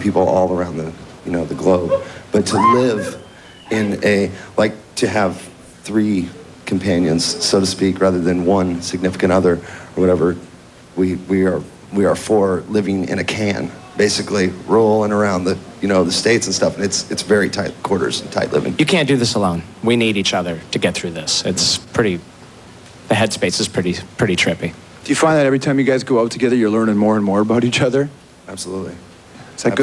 people all around the, the globe. But to live in to have 3 companions, so to speak, rather than one significant other or whatever, we are 4 living in a can, basically rolling around the States and stuff, and it's very tight quarters and tight living. You can't do this alone. We need each other to get through this. It's the headspace is pretty trippy. Do you find that every time you guys go out together, you're learning more and more about each other? Absolutely. Is that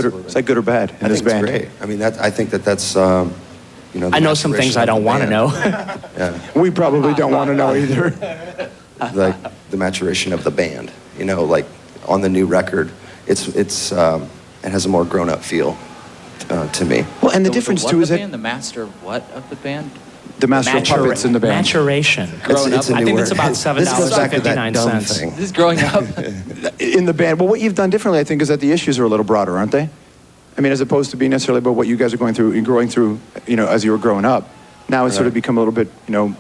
good or bad in this band? I think it's great. I mean, I think that's I know some things I don't want to know. Yeah. We probably don't want to know either. Like the maturation of the band, like on the new record, it has a more grown-up feel to me. Well, and the difference too is that the master of what of the band? The master of puppets in the band. Maturation. It's I think it's about $7.59. This is growing up in the band. Well, what you've done differently, I think, is that the issues are a little broader, aren't they? I mean, as opposed to being necessarily about what you guys are going through and growing through, as you were growing up. Now it's sort of become a little bit,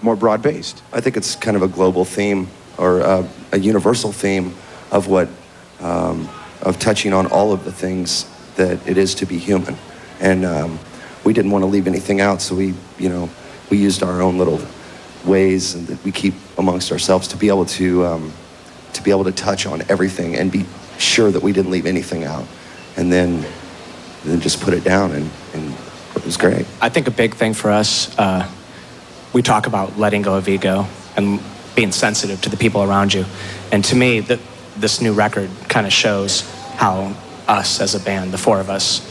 more broad-based. I think it's kind of a global theme or a universal theme of what, of touching on all of the things that it is to be human. And we didn't want to leave anything out, so we used our own little ways and that we keep amongst ourselves to be able to touch on everything and be sure that we didn't leave anything out. And then just put it down, and it was great. I think a big thing for us, we talk about letting go of ego and being sensitive to the people around you. And to me, this new record kind of shows how us as a band, the 4 of us,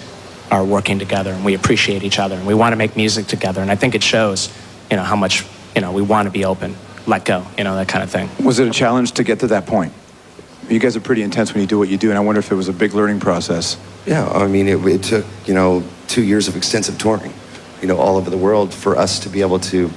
are working together, and we appreciate each other, and we want to make music together. And I think it shows, how much, we want to be open, let go, that kind of thing. Was it a challenge to get to that point? You guys are pretty intense when you do what you do, and I wonder if it was a big learning process. Yeah, I mean, it took, 2 years of extensive touring, all over the world for us to be able to,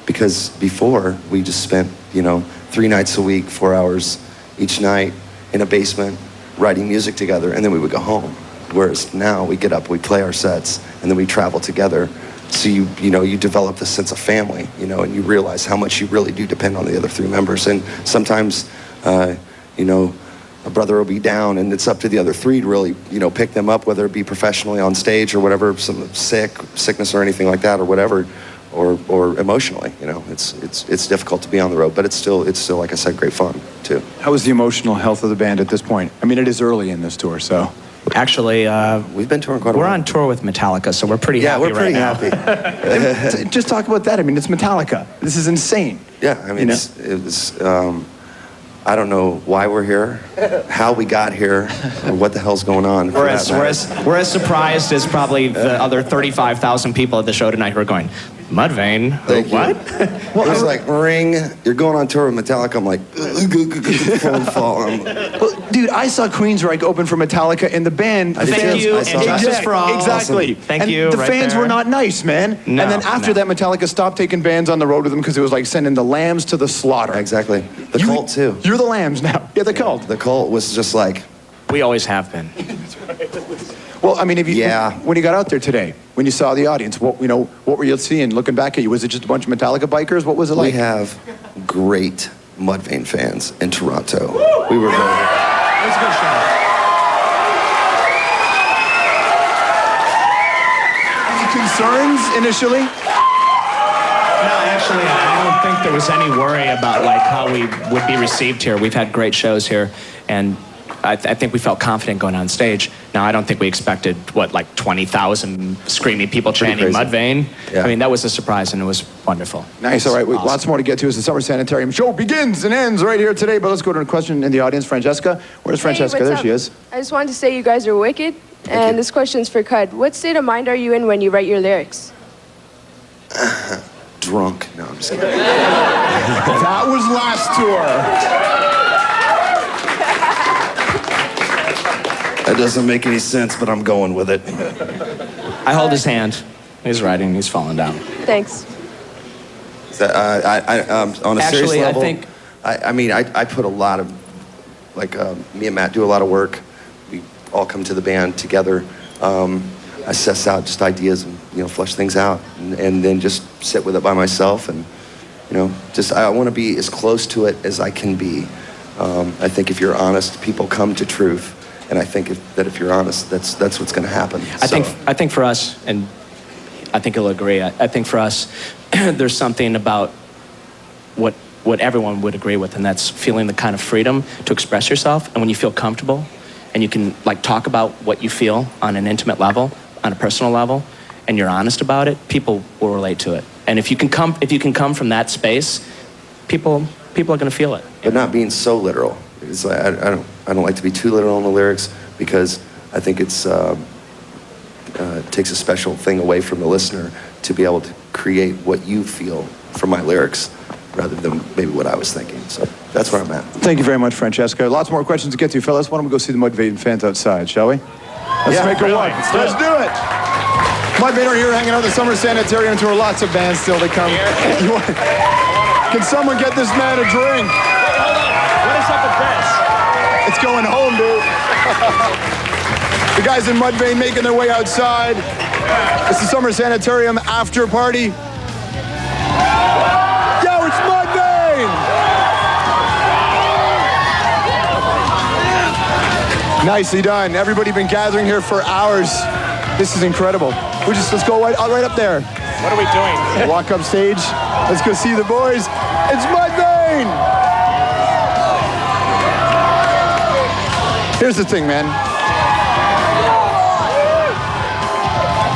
because before we just spent, 3 nights a week, 4 hours each night in a basement writing music together, and then we would go home. Whereas now we get up, we play our sets, and then we travel together. So you develop this sense of family, and you realize how much you really do depend on the other 3 members. And sometimes, a brother will be down, and it's up to the other 3 to really, pick them up, whether it be professionally on stage or whatever, some sickness or anything like that, or whatever, or emotionally. It's difficult to be on the road, but it's still like I said, great fun too. How is the emotional health of the band at this point? I mean, it is early in this tour, so. Actually, we've been touring quite a while. We're on tour with Metallica, so we're pretty happy right now. Yeah, we're pretty happy. Just talk about that. I mean, it's Metallica. This is insane. Yeah, I mean, it was. I don't know why we're here, how we got here, or what the hell's going on. We're as surprised as probably the other 35,000 people at the show tonight who are going, Mudvayne? What? Well, it was like, ring, you're going on tour with Metallica. I'm like, well, dude, I saw Queensryche open for Metallica in the band. Thank you, and Justice for All. Exactly. Awesome. Thank you. The fans were not nice, man. No, and then after that, Metallica stopped taking bands on the road with them because it was like sending the lambs to the slaughter. Exactly. The Cult, too. You're the lambs now. Yeah, the Cult. The Cult was just like... We always have been. Well, I mean, when you got out there today, when you saw the audience, what were you seeing? Looking back at you, was it just a bunch of Metallica bikers? What was it like? We have great Mudvayne fans in Toronto. We were very... It was a good show. Any concerns initially? No, actually, I don't think there was any worry about how we would be received here. We've had great shows here, and I think we felt confident going on stage. Now, I don't think we expected, 20,000 screaming people chanting Mudvayne. Yeah. I mean, that was a surprise, and it was wonderful. Nice, all right. Awesome. Lots more to get to as the Summer Sanitarium show begins and ends right here today. But let's go to a question in the audience. Francesca. Where's Francesca? Hey, there she is. I just wanted to say you guys are wicked. And this question's for Cud. What state of mind are you in when you write your lyrics? Drunk. No, I'm just kidding. That was last tour. That doesn't make any sense, but I'm going with it. I hold his hand. He's writing. He's falling down. Thanks. Is that, on a serious level, I put a lot of, me and Matt do a lot of work. We all come to the band together. I suss out just ideas and, flush things out, and then just sit with it by myself. And, I want to be as close to it as I can be. I think if you're honest, people come to truth. And I think that if you're honest, that's what's going to happen. I think for us, and I think you'll agree, I think for us, there's something about what everyone would agree with, and that's feeling the kind of freedom to express yourself. And when you feel comfortable and you can like talk about what you feel on an intimate level, on a personal level, and you're honest about it, people will relate to it. And if you can come from that space, people are going to feel it. But not being so literal. It's like, I don't like to be too literal in the lyrics, because I think it takes a special thing away from the listener to be able to create what you feel from my lyrics, rather than maybe what I was thinking. So that's where I'm at. Thank you very much, Francesca. Lots more questions to get to, fellas. Why don't we go see the Mudvayne fans outside, shall we? Let's make it work. Let's do it. Mudvayne are here hanging out at the Summer Sanitarium tour. Lots of bands still to come. Can someone get this man a drink? What is up with this? It's going home, dude. The guys in Mudvayne making their way outside. It's the Summer Sanitarium after party. Yo, it's Mudvayne! Nicely done. Everybody been gathering here for hours. This is incredible. Let's go right up there. What are we doing? Walk up stage. Let's go see the boys. It's Mudvayne! Here's the thing, man.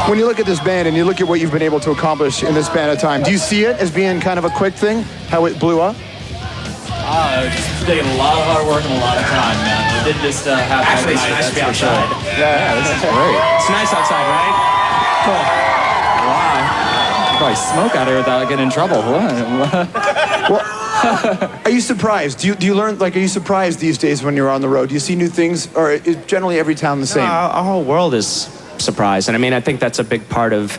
When you look at this band and you look at what you've been able to accomplish in this span of time, do you see it as being kind of a quick thing, how it blew up? Just taking a lot of hard work and a lot of time, man. It did just happen. Actually, it's nice to be outside. Yeah, this is great. It's nice outside, right? Wow. You probably smoke out here without getting in trouble. Are you surprised? Do you learn, like, are you surprised these days when you're on the road? Do you see new things, or is generally every town the same? Our whole world is surprised, and I mean, I think that's a big part of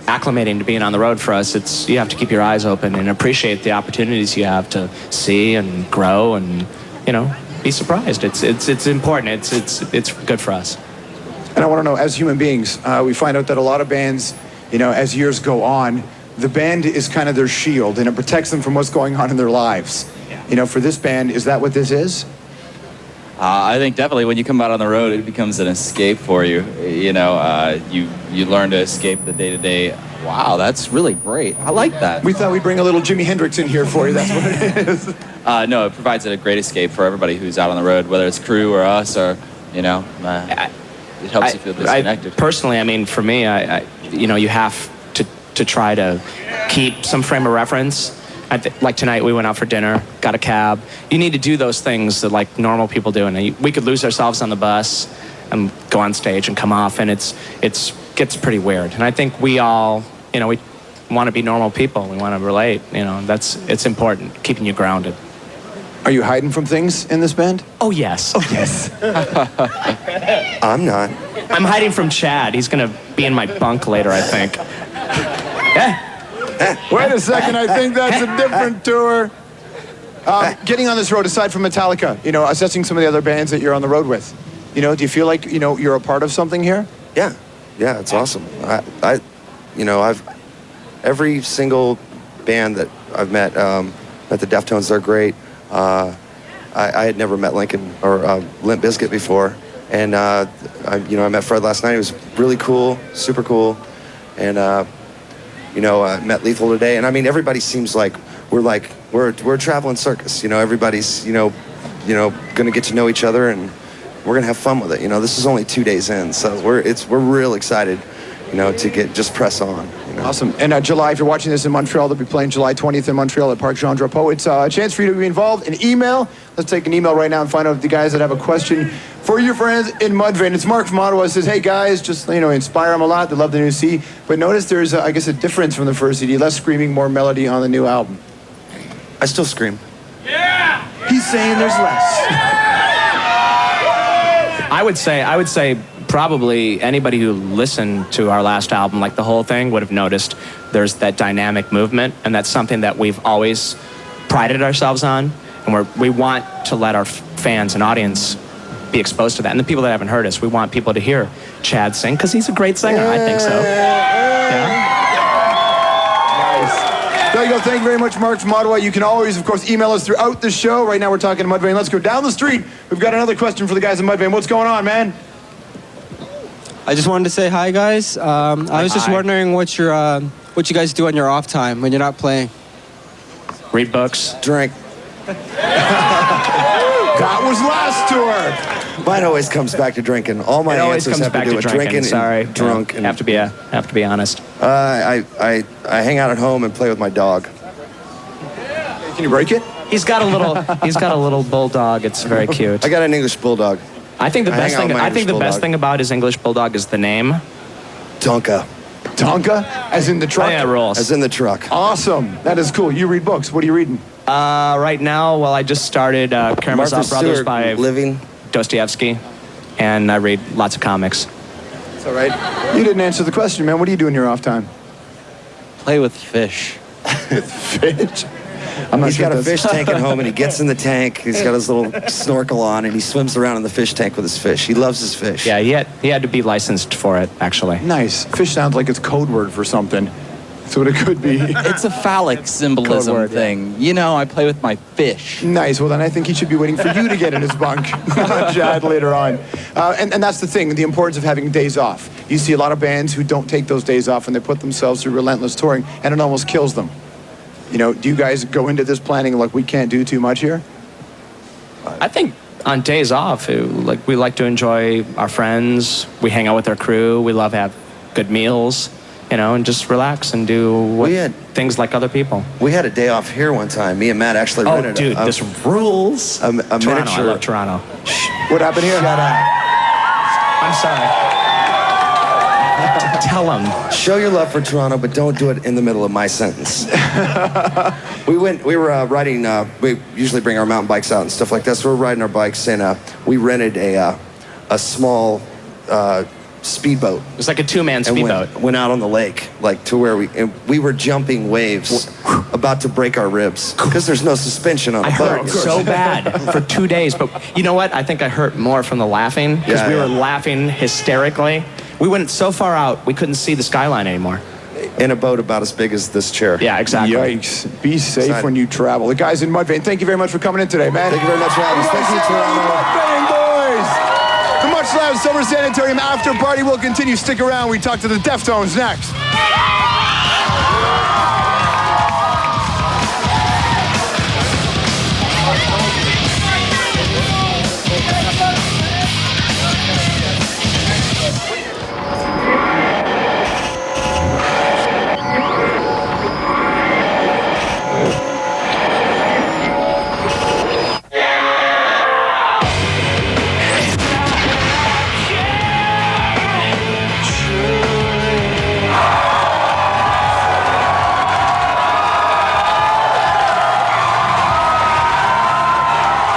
acclimating to being on the road for us. It's, you have to keep your eyes open and appreciate the opportunities you have to see and grow, and be surprised. It's important. It's good for us. And I want to know, as human beings, we find out that a lot of bands, as years go on, the band is kind of their shield, and it protects them from what's going on in their lives. Yeah. For this band, is that what this is? I think definitely when you come out on the road, it becomes an escape for you. You learn to escape the day-to-day. Wow, that's really great. I like that. We thought we'd bring a little Jimi Hendrix in here for you. That's what it is. No, it provides a great escape for everybody who's out on the road, whether it's crew or us, or it helps you feel disconnected. Personally, I mean, for me, you have to try to keep some frame of reference. Like tonight, we went out for dinner, got a cab. You need to do those things that like normal people do, and we could lose ourselves on the bus and go on stage and come off, and it gets pretty weird. And I think we all, we want to be normal people. We want to relate. It's important, keeping you grounded. Are you hiding from things in this band? Oh yes. Oh yes. I'm not. I'm hiding from Chad. He's gonna be in my bunk later, I think. Yeah. Wait a second, I think that's a different tour. Getting on this road, aside from Metallica, assessing some of the other bands that you're on the road with, do you feel like, you're a part of something here? Yeah, it's awesome. I've every single band that I've met the Deftones, they're great. I had never met Linkin or Limp Bizkit before, and I met Fred last night. He was really cool, super cool, and met Lethal today. And I mean, everybody seems like we're a traveling circus. Everybody's gonna get to know each other, and we're gonna have fun with it. This is only 2 days in, so we're real excited, to just press on. Awesome. And July, if you're watching this in Montreal, they'll be playing July 20th in Montreal at Parc Jean Drapeau. It's a chance for you to be involved. An email. Let's take an email right now and find out if the guys that have a question for your friends in Mudvayne. It's Mark from Ottawa. It says, hey guys, just inspire them a lot. They love the new CD. But notice there's, I guess, a difference from the first CD. Less screaming, more melody on the new album. I still scream. Yeah! He's saying there's less. I would say probably anybody who listened to our last album, like the whole thing, would have noticed there's that dynamic movement, and that's something that we've always prided ourselves on, and we want to let our fans and audience be exposed to that. And the people that haven't heard us, we want people to hear Chad sing, because he's a great singer. I think so. Yeah. Nice. There you go. Thank you very much, Mark from Ottawa. You can always, of course, email us throughout the show. Right now we're talking to Mudvayne. Let's go down the street. We've got another question for the guys in Mudvayne. What's going on, man? I just wanted to say hi, guys. I was just wondering what you guys do on your off time when you're not playing. Read books. Drink. That was last tour. Mine always comes back to drinking. All my It always answers comes have to back do to with drinking. Sorry, and drunk. And have to be honest. I hang out at home and play with my dog. Can you break it? He's got a little bulldog. It's very cute. I got an English bulldog. I think the I best hang out thing. with my I think the English best bulldog. thing about his English bulldog is the name. Tonka, Tonka? As in the truck? Oh, yeah, rules. as in the truck. Awesome. That is cool. You read books. What are you reading? Right now, well, I just started Karamazov Martha Brothers Stewart, by Living. Dostoevsky, and I read lots of comics. It's all right. You didn't answer the question, man. What do you do in your off time? Play with fish. Fish. I'm not He's sure got a that's- fish tank at home, and he gets in the tank. He's got his little snorkel on, and he swims around in the fish tank with his fish. He loves his fish. Yeah, he had to be licensed for it, actually. Nice. Fish sounds like it's code word for something. That's what it could be. It's a phallic symbolism Code word, yeah. thing. You know, I play with my fish. Nice. Well, then I think he should be waiting for you to get in his bunk, Chad, later on. And that's the thing, the importance of having days off. You see a lot of bands who don't take those days off and they put themselves through relentless touring, and it almost kills them. You know, do you guys go into this planning like we can't do too much here? I think on days off, we like to enjoy our friends. We hang out with our crew. We love to have good meals, and just relax and do things like other people. We had a day off here one time. Me and Matt actually Oh, rented dude, this rules. a Toronto, I miniature. love Toronto. What happened here? Shut up. I'm sorry. Tell him. Show your love for Toronto, but don't do it in the middle of my sentence. We were riding, we usually bring our mountain bikes out and stuff like that, so we're riding our bikes, and we rented a small speedboat. It's like a two-man And speedboat. went out on the lake, like to where we were jumping waves, about to break our ribs, because there's no suspension on I the boat. hurt so bad for 2 days, but you know what? I think I hurt more from the laughing, because Yeah, we were yeah. laughing hysterically. We went so far out, we couldn't see the skyline anymore. In a boat about as big as this chair. Yeah, exactly. Yikes. Be safe Excited. when you travel. The guys in Mudvayne, thank you very much for coming in today, man. Thank you very much for having us. Thank you, Toronto. Mudvayne, boys! The MuchLOUD Summer Sanitarium after party will continue. Stick around. We talk to the Deftones next.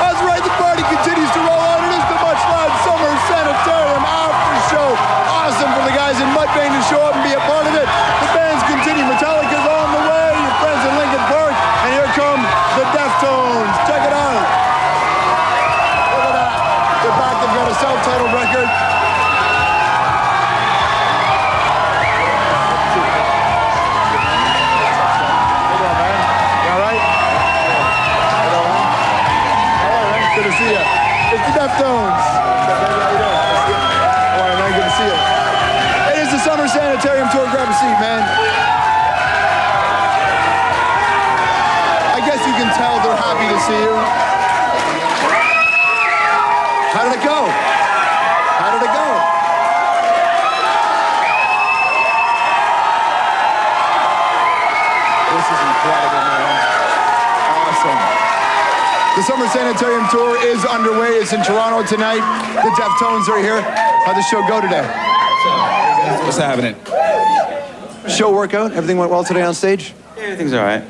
That's right, the party continues to roll on. It is the MuchLOUD Summer Sanitarium after show. Awesome for the guys in Mudvayne to show up and be a part of it. The bands continue. Metallica's on the way. Your friends in Linkin Park. And here come the Deftones. Check it out. Look at that. They're back. They've got a self-titled record. You all right? Good to see you. It's the Deftones. How you doing? All right, man. Good to see you. It is the Summer Sanitarium tour. Grab a seat, man. I guess you can tell they're happy to see you. How did it go? How did it go? This is incredible, man. Awesome. The Summer Sanitarium tour is underway. It's in Toronto tonight. The Deftones are here. How'd the show go today? What's happening? Show workout? Everything went well today on stage? Everything's all right.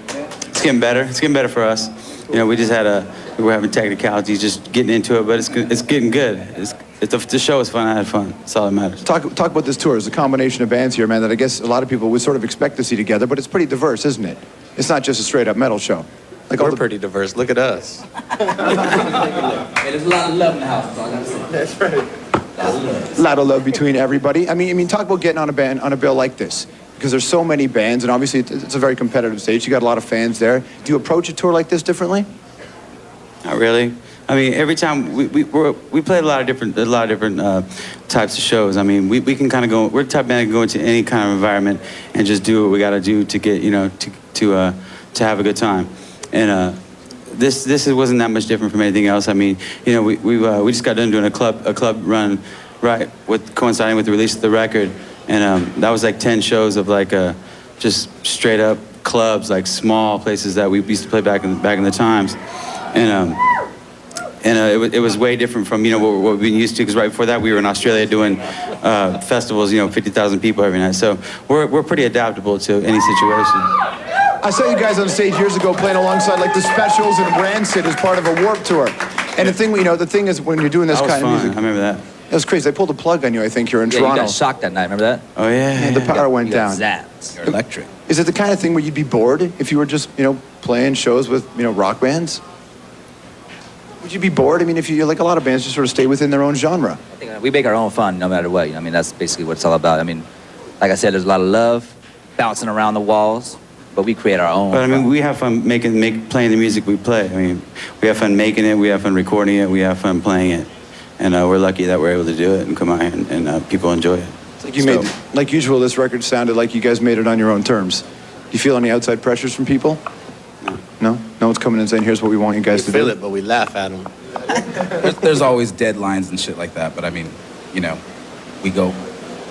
It's getting better. It's getting better for us. You know, we were having technicalities, just getting into it, but it's getting good. The show was fun. I had fun. That's all that matters. Talk about this tour. It's a combination of bands here, man, that I guess a lot of people would sort of expect to see together, but it's pretty diverse, isn't it? It's not just a straight up metal show. Like all We're the- pretty diverse. Look at us. There's a lot of love in the house, so I gotta say. lot of love between everybody. I mean, talk about getting on a bill like this. Because there's so many bands, and obviously it's a very competitive stage. You got a lot of fans there. Do you approach a tour like this differently? Not really. I mean, every time we play a lot of different types of shows. I mean, we can kind of go. We're the type of band that can go into any kind of environment and just do what we got to do to get to have a good time. And this wasn't that much different from anything else. I mean, we just got done doing a club run, right, coinciding with the release of the record, and that was like 10 shows of like just straight up clubs, like small places that we used to play back in the times, and it was way different from what we've been used to, because right before that we were in Australia doing festivals, 50,000 people every night. So we're pretty adaptable to any situation. I saw you guys on stage years ago playing alongside like the Specials and Rancid as part of a Warped Tour. And the thing is when you're doing this kind of music, I remember that. It was crazy. They pulled a plug on you, I think, here in Yeah, Toronto. you got shocked that night. Remember that? Oh yeah. And the power went You got down. zapped. You're electric. Is it the kind of thing where you'd be bored if you were just, playing shows with, rock bands? Would you be bored? I mean, if you like a lot of bands just sort of stay within their own genre. I think we make our own fun no matter what. I mean, that's basically what it's all about. I mean, like I said, there's a lot of love bouncing around the walls, but we create our own. But I mean, fun. we have fun playing the music we play. I mean, we have fun making it, we have fun recording it, we have fun playing it, and we're lucky that we're able to do it and come out here and people enjoy it. It's like usual, this record sounded like you guys made it on your own terms. Do you feel any outside pressures from people? No? No one's coming in saying, here's what we want you guys to do? We feel it, but we laugh at them. There's always deadlines and shit like that, but I mean, we go,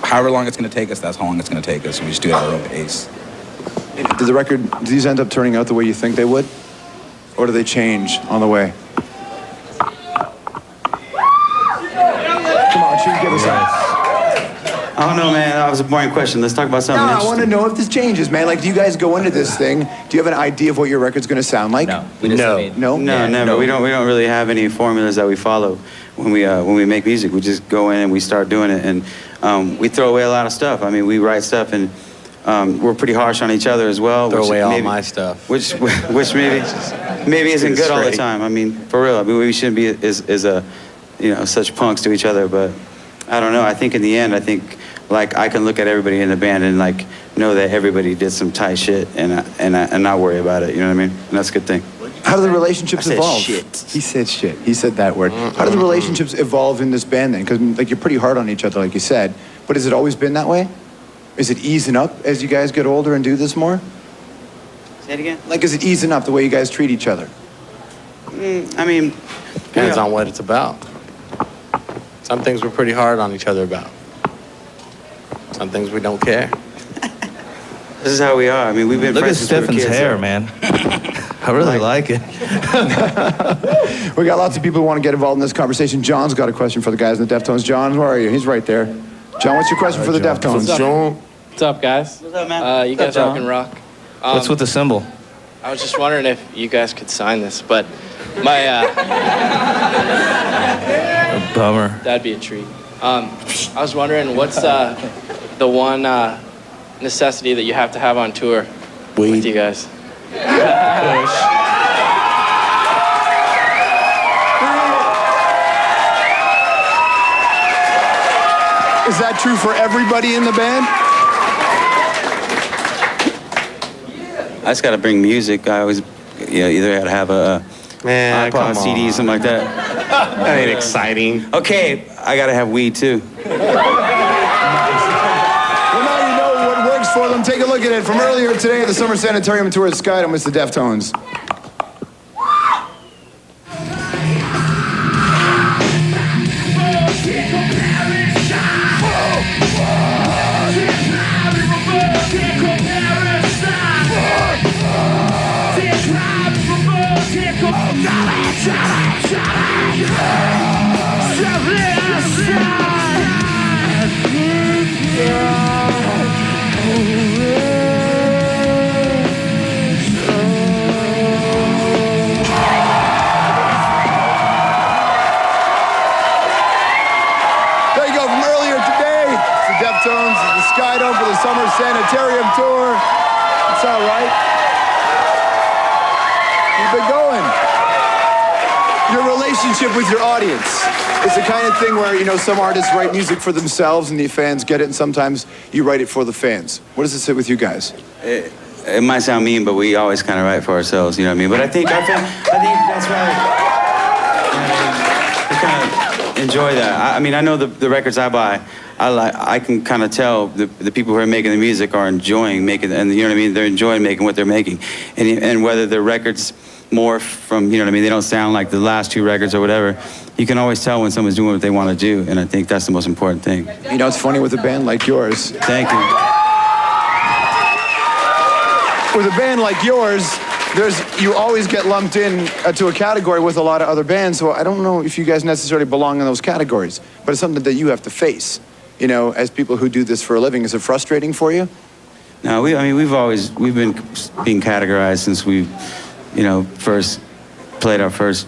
however long it's going to take us, that's how long it's going to take us, and we just do it at our own pace. Do these end up turning out the way you think they would? Or do they change on the way? Come on, Chief, give us that. I don't know, man. That was a boring question. Let's talk about something No, I interesting. want to know if this changes, man. Like, do you guys go into this thing? Do you have an idea of what your record's going to sound like? No, we just, No. I mean, No? No, never. no. We don't really have any formulas that we follow when we make music. We just go in and we start doing it, and we throw away a lot of stuff. I mean, we write stuff, and we're pretty harsh on each other as well. Throw which away all maybe- my stuff. Which maybe isn't good all the time. I mean, for real. I mean, we shouldn't be such punks to each other. But I don't know. I think in the end, like I can look at everybody in the band and like know that everybody did some tight shit and not worry about it. You know what I mean? And that's a good thing. How do the relationships I said evolve? shit. He said shit. He said that word. How do the relationships evolve in this band then? Because like you're pretty hard on each other, like you said. But has it always been that way? Is it easing up as you guys get older and do this more? Say it again. Like, is it easing up the way you guys treat each other? I mean, Depends on what it's about. Some things we're pretty hard on each other about. Some things we don't care. this is how we are. I mean, we've been Look at friends since we were Stefan's kids. hair, man. I really like it. We got lots of people who want to get involved in this conversation. John's got a question for the guys in the Deftones. John, where are you? He's right there. John, what's your question for the Deftones? What's up, guys? What's up, man? You guys rock and rock. What's with the symbol? I was just wondering if you guys could sign this, but my A bummer. that'd be a treat. I was wondering what's the one necessity that you have to have on tour with you guys? Is that true for everybody in the band? I just got to bring music. I always, either had to have a iPod, CD, something like that. That ain't exciting. Okay, I got to have weed too. Well, now you know what works for them. Take a look at it. From earlier today, the Summer Sanitarium tour at Skydome, it's the Deftones. There you go, from earlier today, it's the Deftones, the Skydome for the Summer Sanitarium tour. It's all right. Keep it going. Your relationship relationship with your audience? It's the kind of thing where, you know, some artists write music for themselves and the fans get it, and sometimes you write it for the fans. What does it sit with you guys? It might sound mean, but we always kind of write for ourselves, you know what I mean? But I think that's right. We kind of enjoy that. I mean, I know the records I buy, I can kind of tell the people who are making the music are enjoying making, and you know what I mean? They're enjoying making what they're making. And whether the records morph from, you know what I mean, they don't sound like the last two records or whatever, you can always tell when someone's doing what they want to do, and I think that's the most important thing. You know, it's funny with a band like yours. Thank you. With a band like yours, you always get lumped in to a category with a lot of other bands, so I don't know if you guys necessarily belong in those categories, but it's something that you have to face, you know, as people who do this for a living. Is it frustrating for you? No, we've been being categorized since we, you know, first played our first,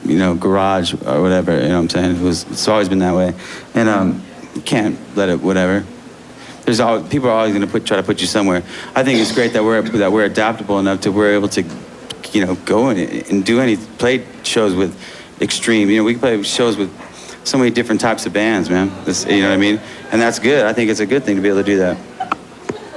you know, garage or whatever, you know what I'm saying? It's always been that way. And you can't let it, whatever. People are always going to try to put you somewhere. I think it's great that we're adaptable enough to we're able to, you know, go and play shows with extreme. You know, we play shows with so many different types of bands, man. You know what I mean? And that's good. I think it's a good thing to be able to do that.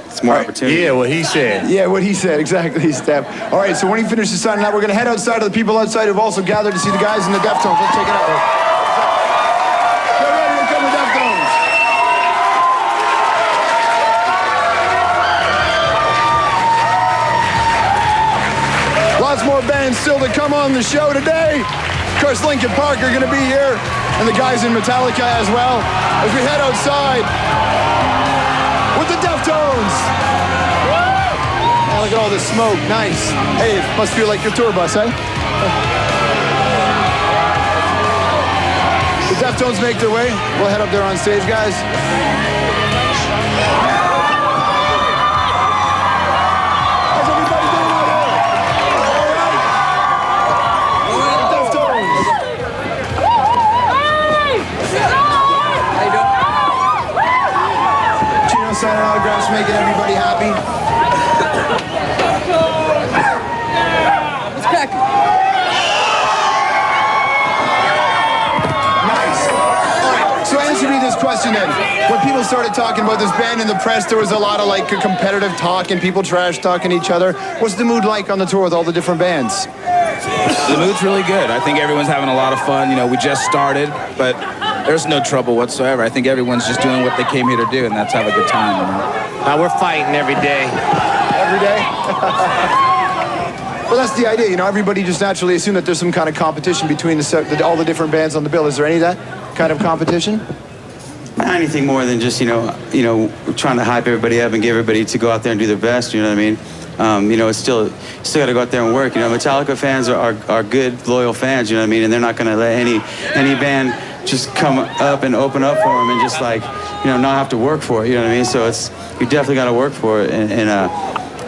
It's more opportunity. Yeah, what he said. Yeah, what he said, exactly, Steph. All right, so when he finishes signing out, we're going to head outside to the people outside who've also gathered to see the guys in the Deftones. Let's take it out. Get ready to come to Deftones. Lots more bands still to come on the show today. Of course, Linkin Park are going to be here, and the guys in Metallica as well, as we head outside with the Deftones. Oh, look at all this smoke. Nice. Hey, it must feel like your tour bus, eh? The Deftones make their way. We'll head up there on stage, guys. How's everybody doing out there? All right? The Deftones. Chino signing autographs, making everybody happy. Let's crack it. Nice. All right, so answer me this question then. When people started talking about this band in the press, there was a lot of like competitive talk and people trash talking each other. What's the mood like on the tour with all the different bands? The mood's really good. I think everyone's having a lot of fun. You know, we just started, but there's no trouble whatsoever. I think everyone's just doing what they came here to do, and that's have a good time. You know? We're fighting every day. Every day? Well, that's the idea. You know, everybody just naturally assume that there's some kind of competition between all the different bands on the bill. Is there any of that kind of competition? Not anything more than just, you know, trying to hype everybody up and get everybody to go out there and do their best, you know what I mean? You know, it's still got to go out there and work. You know, Metallica fans are good, loyal fans, you know what I mean? And they're not going to let any band just come up and open up for them and just like, you know, not have to work for it, you know what I mean? So you definitely got to work for it, and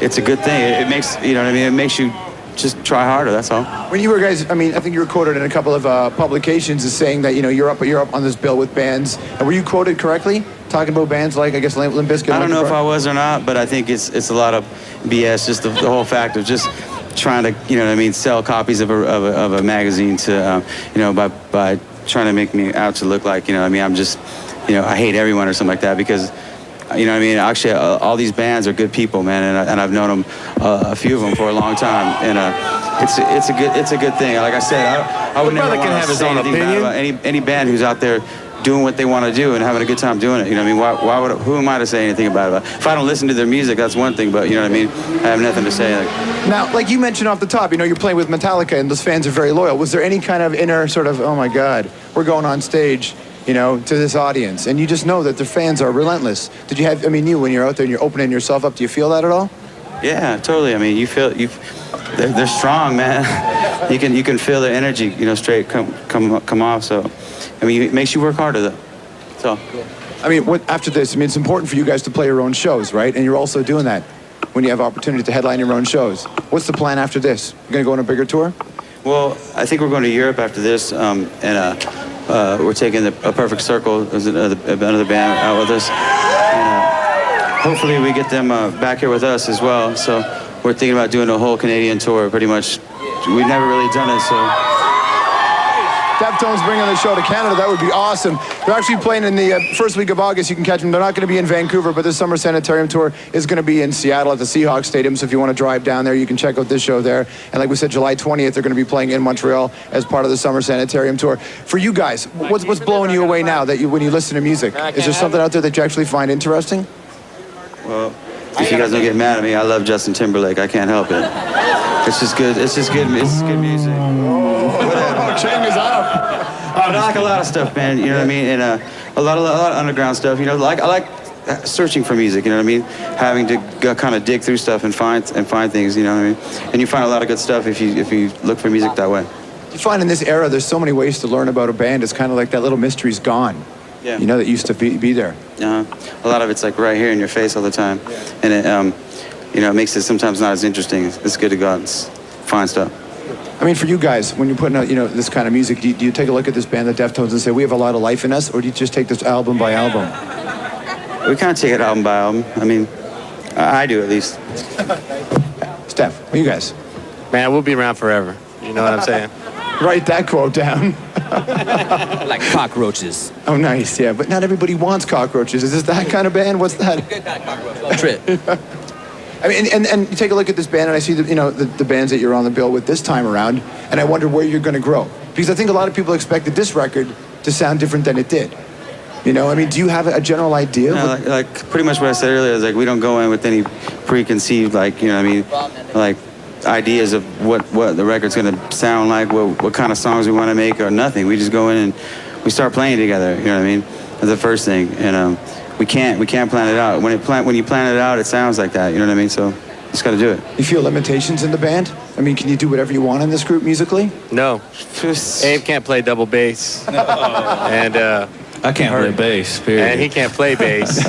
it's a good thing. It makes, you know what I mean? It makes you just try harder, that's all. When you were guys, I mean, I think you were quoted in a couple of publications as saying that, you know, you're up on this bill with bands. And were you quoted correctly? Talking about bands like, I guess, Limp Bizkit? I don't know if I was or not, but I think it's a lot of BS, just the whole fact of just trying to, you know what I mean, sell copies of a magazine to, you know, by trying to make me out to look like, you know what I mean, I'm just, you know, I hate everyone or something like that, because, you know what I mean, actually, all these bands are good people, man, and I've known them, a few of them for a long time, and it's a good thing. Like I said, I would never want to say anything bad about any band who's out there doing what they want to do and having a good time doing it. You know what I mean? Who am I to say anything about it? If I don't listen to their music, that's one thing, but you know what I mean? I have nothing to say. Now, like you mentioned off the top, you know, you're playing with Metallica and those fans are very loyal. Was there any kind of inner sort of, oh my God, we're going on stage, you know, to this audience, and you just know that the fans are relentless? Did you have, I mean, when you're out there and you're opening yourself up, do you feel that at all? Yeah, totally. I mean, they're strong, man. You can feel their energy, you know, straight come off. So, I mean, it makes you work harder, though. So. I mean, after this, I mean, it's important for you guys to play your own shows, right? And you're also doing that when you have opportunity to headline your own shows. What's the plan after this? You gonna go on a bigger tour? Well, I think we're going to Europe after this, and we're taking a Perfect Circle as another band out with us. And, hopefully we get them back here with us as well. So we're thinking about doing a whole Canadian tour, pretty much. We've never really done it, so. Deftones bringing the show to Canada. That would be awesome. They're actually playing in the first week of August. You can catch them. They're not going to be in Vancouver, but this Summer Sanitarium tour is going to be in Seattle at the Seahawks Stadium. So if you want to drive down there, you can check out this show there. And like we said, July 20th, they're going to be playing in Montreal as part of the Summer Sanitarium tour. For you guys, what's blowing you away now that when you listen to music? Is there something out there that you actually find interesting? Well, if you guys don't get mad at me, I love Justin Timberlake. I can't help it. It's just good. It's just good. It's good music. Chang is up. I like a lot of stuff, man. You know what I mean? And a lot of underground stuff. You know, I like searching for music. You know what I mean? Having to go kind of dig through stuff and find things. You know what I mean? And you find a lot of good stuff if you look for music that way. You find in this era, there's so many ways to learn about a band. It's kind of like that little mystery's gone. Yeah. You know, that used to be there. A lot of it's like right here in your face all the time, and it you know, it makes it sometimes not as interesting. It's good to go out and find stuff. I mean, for you guys, when you're putting out, you know, this kind of music, do you take a look at this band, the Deftones, and say, we have a lot of life in us, or do you just take this album by album? We kind of take it album by album. I mean, I do at least. Steph, what you guys? Man, we'll be around forever. You know what I'm saying? Write that quote down. Like cockroaches. Oh, nice, yeah. But not everybody wants cockroaches. Is this that kind of band? What's that? Good kind of cockroach. Trip. I mean, and you take a look at this band, and I see the bands that you're on the bill with this time around, and I wonder where you're going to grow. Because I think a lot of people expected this record to sound different than it did. You know, I mean, do you have a general idea? No, like pretty much what I said earlier is like we don't go in with any preconceived, like, you know what I mean, like ideas of what the record's going to sound like, what kind of songs we want to make, or nothing. We just go in and we start playing together. You know what I mean? That's the first thing, and we can't plan it out. When you plan it out, it sounds like that. You know what I mean? So you just got to do it. You feel limitations in the band? I mean, can you do whatever you want in this group musically? No. Abe can't play double bass. And I can't play bass, period. And he can't play bass.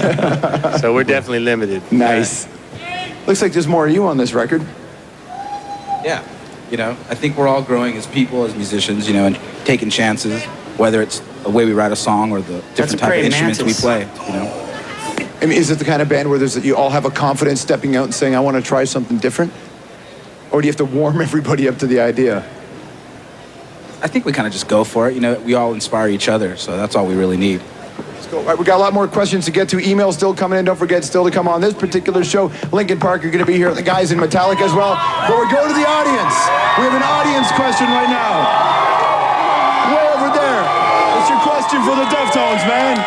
So we're definitely limited. Nice. Looks like there's more of you on this record. Yeah. You know, I think we're all growing as people, as musicians, you know, and taking chances, whether it's the way we write a song or the different type of instruments we play, you know. I mean, is it the kind of band where you all have a confidence stepping out and saying, I want to try something different? Or do you have to warm everybody up to the idea? I think we kind of just go for it. You know, we all inspire each other, so that's all we really need. Let's go. All right, we got a lot more questions to get to. Emails still coming in. Don't forget, still to come on this particular show. Linkin Park are going to be here. The guys in Metallica as well. But we're going to the audience. We have an audience question right now. Way over there. What's your question for the Deftones, man?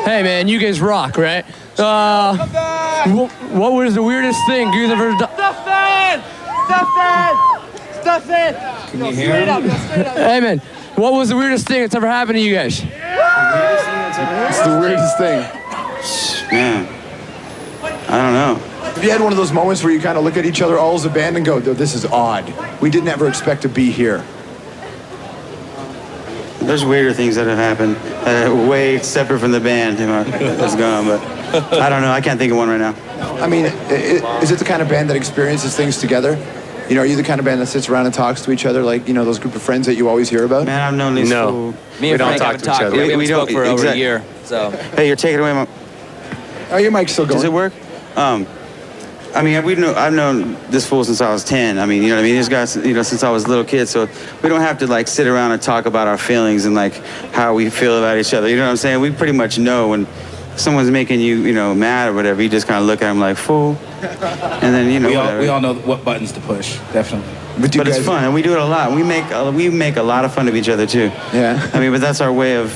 Hey, man, you guys rock, right? What was the weirdest thing you guys ever done? Stuff it! Can you hear him? Hey, man, what was the weirdest thing that's ever happened to you guys? It's the weirdest thing. Man, I don't know. Have you had one of those moments where you kind of look at each other all as a band and go, this is odd. We didn't ever expect to be here. There's weirder things that have happened that are way separate from the band that's gone, but I don't know. I can't think of one right now. I mean, is it the kind of band that experiences things together? You know, are you the kind of band that sits around and talks to each other like, you know, those group of friends that you always hear about? Man, I've known these No. Me and Frank haven't talked. We haven't spoke for over a year. So. Hey, you're taking away my... Oh, your mic's still going. Does it work? I mean, I've known this fool since I was 10. I mean, you know what I mean? This guy, you know, since I was a little kid. So we don't have to, like, sit around and talk about our feelings and, like, how we feel about each other. You know what I'm saying? We pretty much know when someone's making you, you know, mad or whatever. You just kind of look at them like, fool. And then, you know, we all know what buttons to push, definitely. But it's fun, and we do it a lot. We make a lot of fun of each other, too. Yeah. I mean, but that's our way of,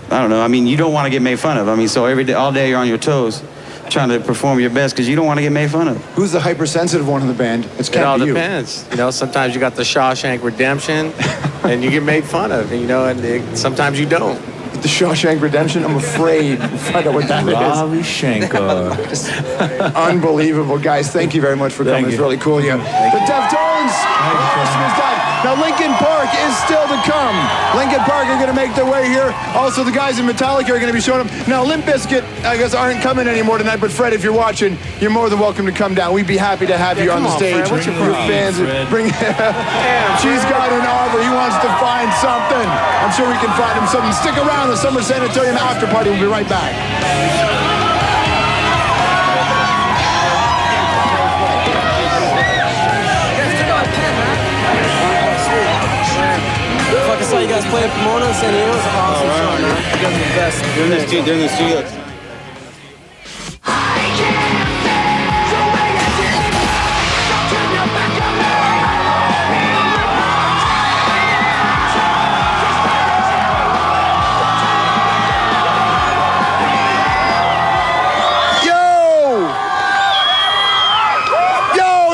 I don't know. I mean, you don't want to get made fun of. I mean, so every day, all day you're on your toes, trying to perform your best because you don't want to get made fun of. Who's the hypersensitive one in the band? It all depends. You know, sometimes you got the Shawshank Redemption, and you get made fun of, you know, and sometimes you don't. The Shawshank Redemption? I'm afraid to find out what that is. Ravi Shankar. Unbelievable, guys. Thank you very much for coming. It's really cool. Yeah. The Deftones. Now, Linkin Park is still to come. Linkin Park are going to make their way here. Also, the guys in Metallica are going to be showing up. Now, Limp Bizkit, I guess, aren't coming anymore tonight. But Fred, if you're watching, you're more than welcome to come down. We'd be happy to have you on the stage. Fred, what's your problem? fans. Bring. She's got an offer. He wants to find something. I'm sure we can find him something. Stick around. The Summer Sanitarium after party. We'll be right back. guys played at Pomona in San Diego. It was an awesome show, man. You guys are the best. They're in the studio.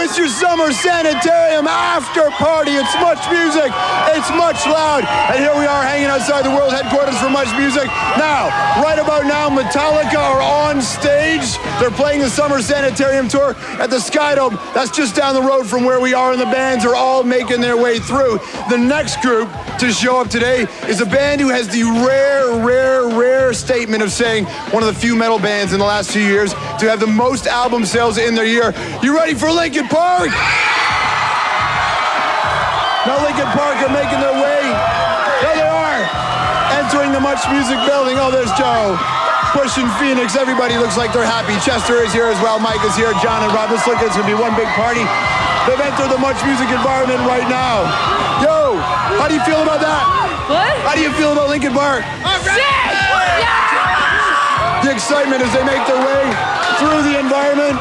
It's your Summer Sanitarium after party. It's MuchMusic. It's MuchLOUD. And here we are hanging outside the world headquarters for MuchMusic. Now, right about now, Metallica are on stage. They're playing the Summer Sanitarium tour at the Skydome. That's just down the road from where we are, and the bands are all making their way through. The next group to show up today is a band who has the rare statement of saying one of the few metal bands in the last few years to have the most album sales in their year. You ready for Linkin Park? Now Linkin Park are making their way. There they are, entering the MuchMusic building. Oh, there's Joe. Bush and Phoenix, everybody looks like they're happy. Chester is here as well. Mike is here. John and Rob. This looks like it's going to be one big party. They've entered the MuchMusic environment right now. Yo, how do you feel about that? What? How do you feel about Linkin Park? The excitement as they make their way through the environment.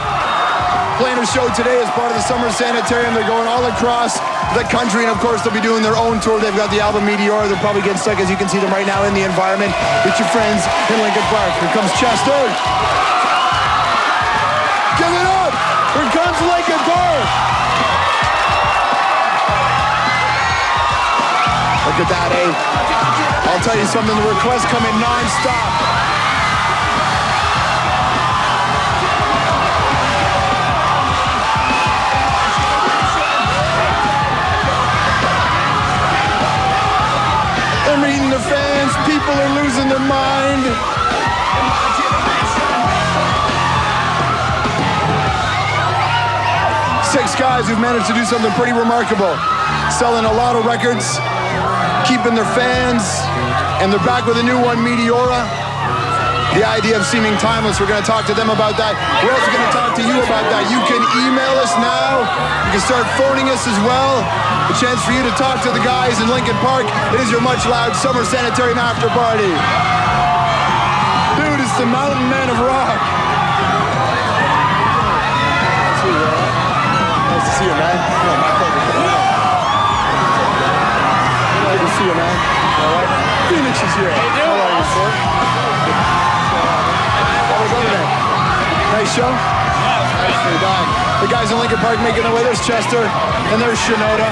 Playing a show today as part of the Summer Sanitarium. They're going all across the country, and of course they'll be doing their own tour. They've got the album Meteor. They're probably getting stuck, as you can see them right now, in the environment with your friends in Linkin Park. Here comes Chester. Give it up! Here comes Linkin Park! Look at that, eh? I'll tell you something, the requests come in non-stop. They're meeting the fans. People are losing their mind. Six guys who've managed to do something pretty remarkable. Selling a lot of records, keeping their fans, and they're back with a new one, Meteora. The idea of seeming timeless, we're going to talk to them about that. We're also going to talk to you about that. You can email us now. You can start phoning us as well. A chance for you to talk to the guys in Linkin Park. It is your MuchLOUD Summer Sanitarium after party. Dude, it's the Mountain Man of Rock. Nice to see you, man. Good to see you, man. All right. Phoenix is here. How are you, sir? Nice show? Nice for your dog. The guys in Linkin Park making their way. There's Chester and there's Shinoda.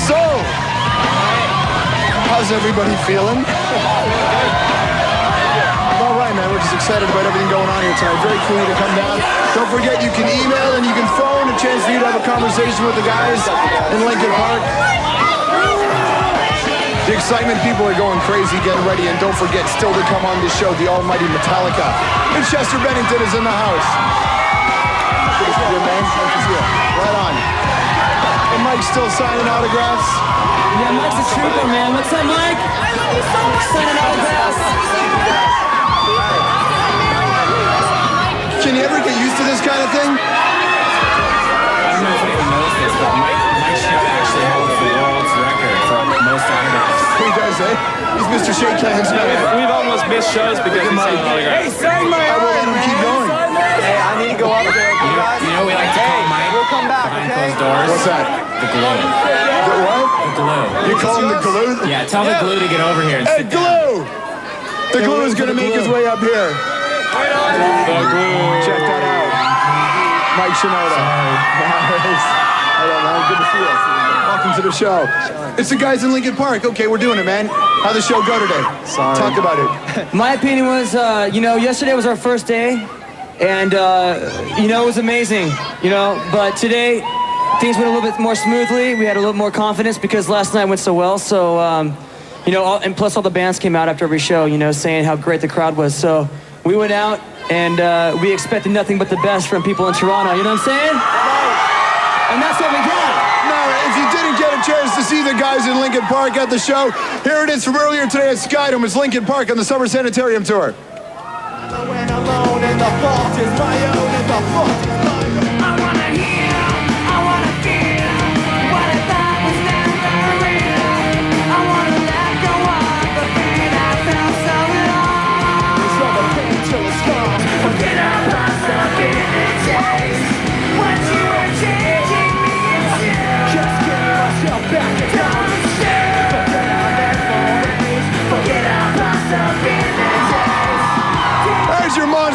So, how's everybody feeling? All right, man. We're just excited about everything going on here tonight. Very cool to come down. Don't forget, you can email and you can phone. A chance for you to have a conversation with the guys in Linkin Park. The excitement, people are going crazy, getting ready, and don't forget, still to come on this show, the almighty Metallica. And Chester Bennington is in the house. Good to see you, man. Nice to see you. Right on. And Mike's still signing autographs. Yeah, Mike's a trooper, man. What's up, Mike? I love you so much. Signing autographs. Can you ever get used to this kind of thing? I don't know if anyone knows this, but Mike Shea actually holds the world's record for most autographs. He does, eh? He's Mr. Shake Hands, man. We've almost missed shows because he's signed autographs. Hey, sign my I will let him keep going. Hey, I need to go up there. You know we like to call Mike we'll come back, behind okay? closed doors? What's that? The glue. The what? The glue. You call him the glue? Yeah, tell the glue to get over here and Hey, sit down. glue! The glue is going to make his way up here. The glue. Check that out. Mike Shinoda. Hello, man. Good to see you. Welcome to the show. It's the guys in Linkin Park. Okay, we're doing it, man. How'd the show go today? Talk about it. My opinion was, yesterday was our first day, and, it was amazing, but today things went a little bit more smoothly. We had a little more confidence because last night went so well, so, and plus all the bands came out after every show, saying how great the crowd was, so we went out and we expected nothing but the best from people in Toronto, you know what I'm saying? And that's what we got. Now, if you didn't get a chance to see the guys in Linkin Park at the show, here it is from earlier today at Skydome. It's Linkin Park on the Summer Sanitarium tour. When alone and the fault is my own and the fault is my own. I wanna hear, I wanna feel what I thought was never real.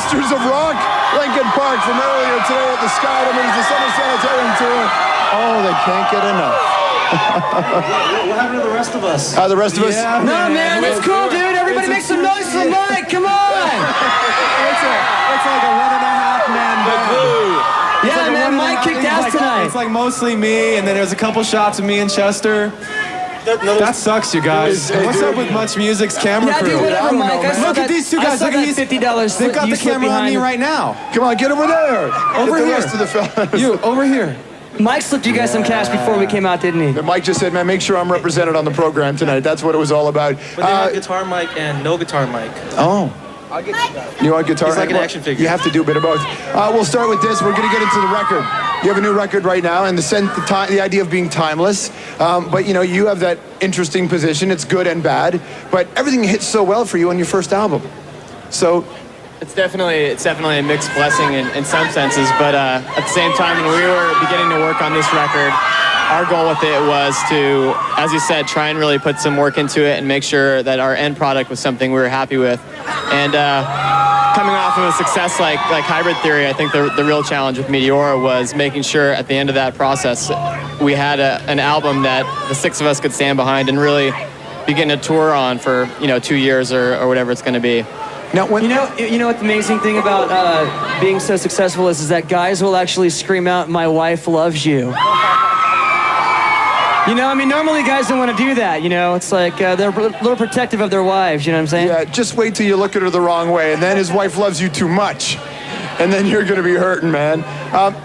Masters of Rock, Linkin Park from earlier today at the Sky. That means the Summer Sanitarium tour. Oh, they can't get enough. What happened to the rest of us? The rest of us? No, man, that's cool, dude. Everybody make some noise for Mike. Come on. It's like a 1.5-man band. Yeah, man, Mike kicked ass tonight. It's like mostly me, and then there's a couple shots of me and Chester. That sucks, you guys. What's up with MuchMusic's camera crew? Yeah, dude, whatever, Mike. Look at these two guys. Look at these. $50. They've got the camera on me right now. Come on, get over there. Over Get the here. rest of the fellas. You, over here. Mike slipped you guys some cash before we came out, didn't he? Mike just said, man, make sure I'm represented on the program tonight. That's what it was all about. But they have guitar mic and no guitar mic. Oh. I'll get you that. You want guitar? He's like an action figure. You have to do a bit of both. We'll start with this. We're going to get into the record. You have a new record right now, and the idea of being timeless. But you know, you have that interesting position. It's good and bad, but everything hits so well for you on your first album. So It's definitely a mixed blessing in some senses, but at the same time, when we were beginning to work on this record, our goal with it was to, as you said, try and really put some work into it and make sure that our end product was something we were happy with. And coming off of a success like Hybrid Theory, I think the real challenge with Meteora was making sure at the end of that process we had an album that the six of us could stand behind and really begin to tour on for 2 years or whatever it's going to be. Now, you know what the amazing thing about being so successful is that guys will actually scream out, "My wife loves you." You know, I mean, normally guys don't want to do that, you know? It's like they're a little protective of their wives, you know what I'm saying? yeah, just wait till you look at her the wrong way, and then his wife loves you too much. And then you're going to be hurting, man.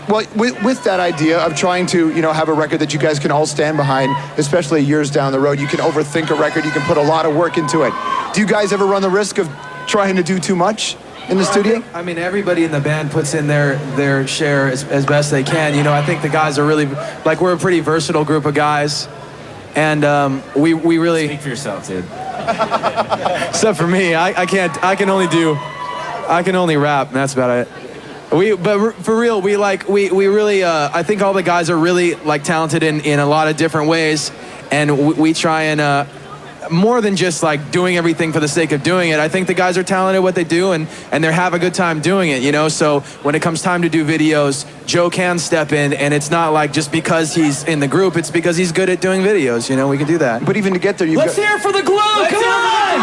Well, with that idea of trying to, have a record that you guys can all stand behind, especially years down the road, you can overthink a record, you can put a lot of work into it. Do you guys ever run the risk of trying to do too much in the studio? I mean, everybody in the band puts in their share as best they can. You know, I think the guys are really, we're a pretty versatile group of guys. And we really... Speak for yourself, dude. Except for me, I can only rap, and that's about it. But for real, we really, I think all the guys are really talented in a lot of different ways. And we try and, more than just doing everything for the sake of doing it. I think the guys are talented at what they do and they have a good time doing it, So when it comes time to do videos, Joe can step in, and it's not just because he's in the group, it's because he's good at doing videos, we can do that. But even to get there, Let's hear it for the glue! Come on!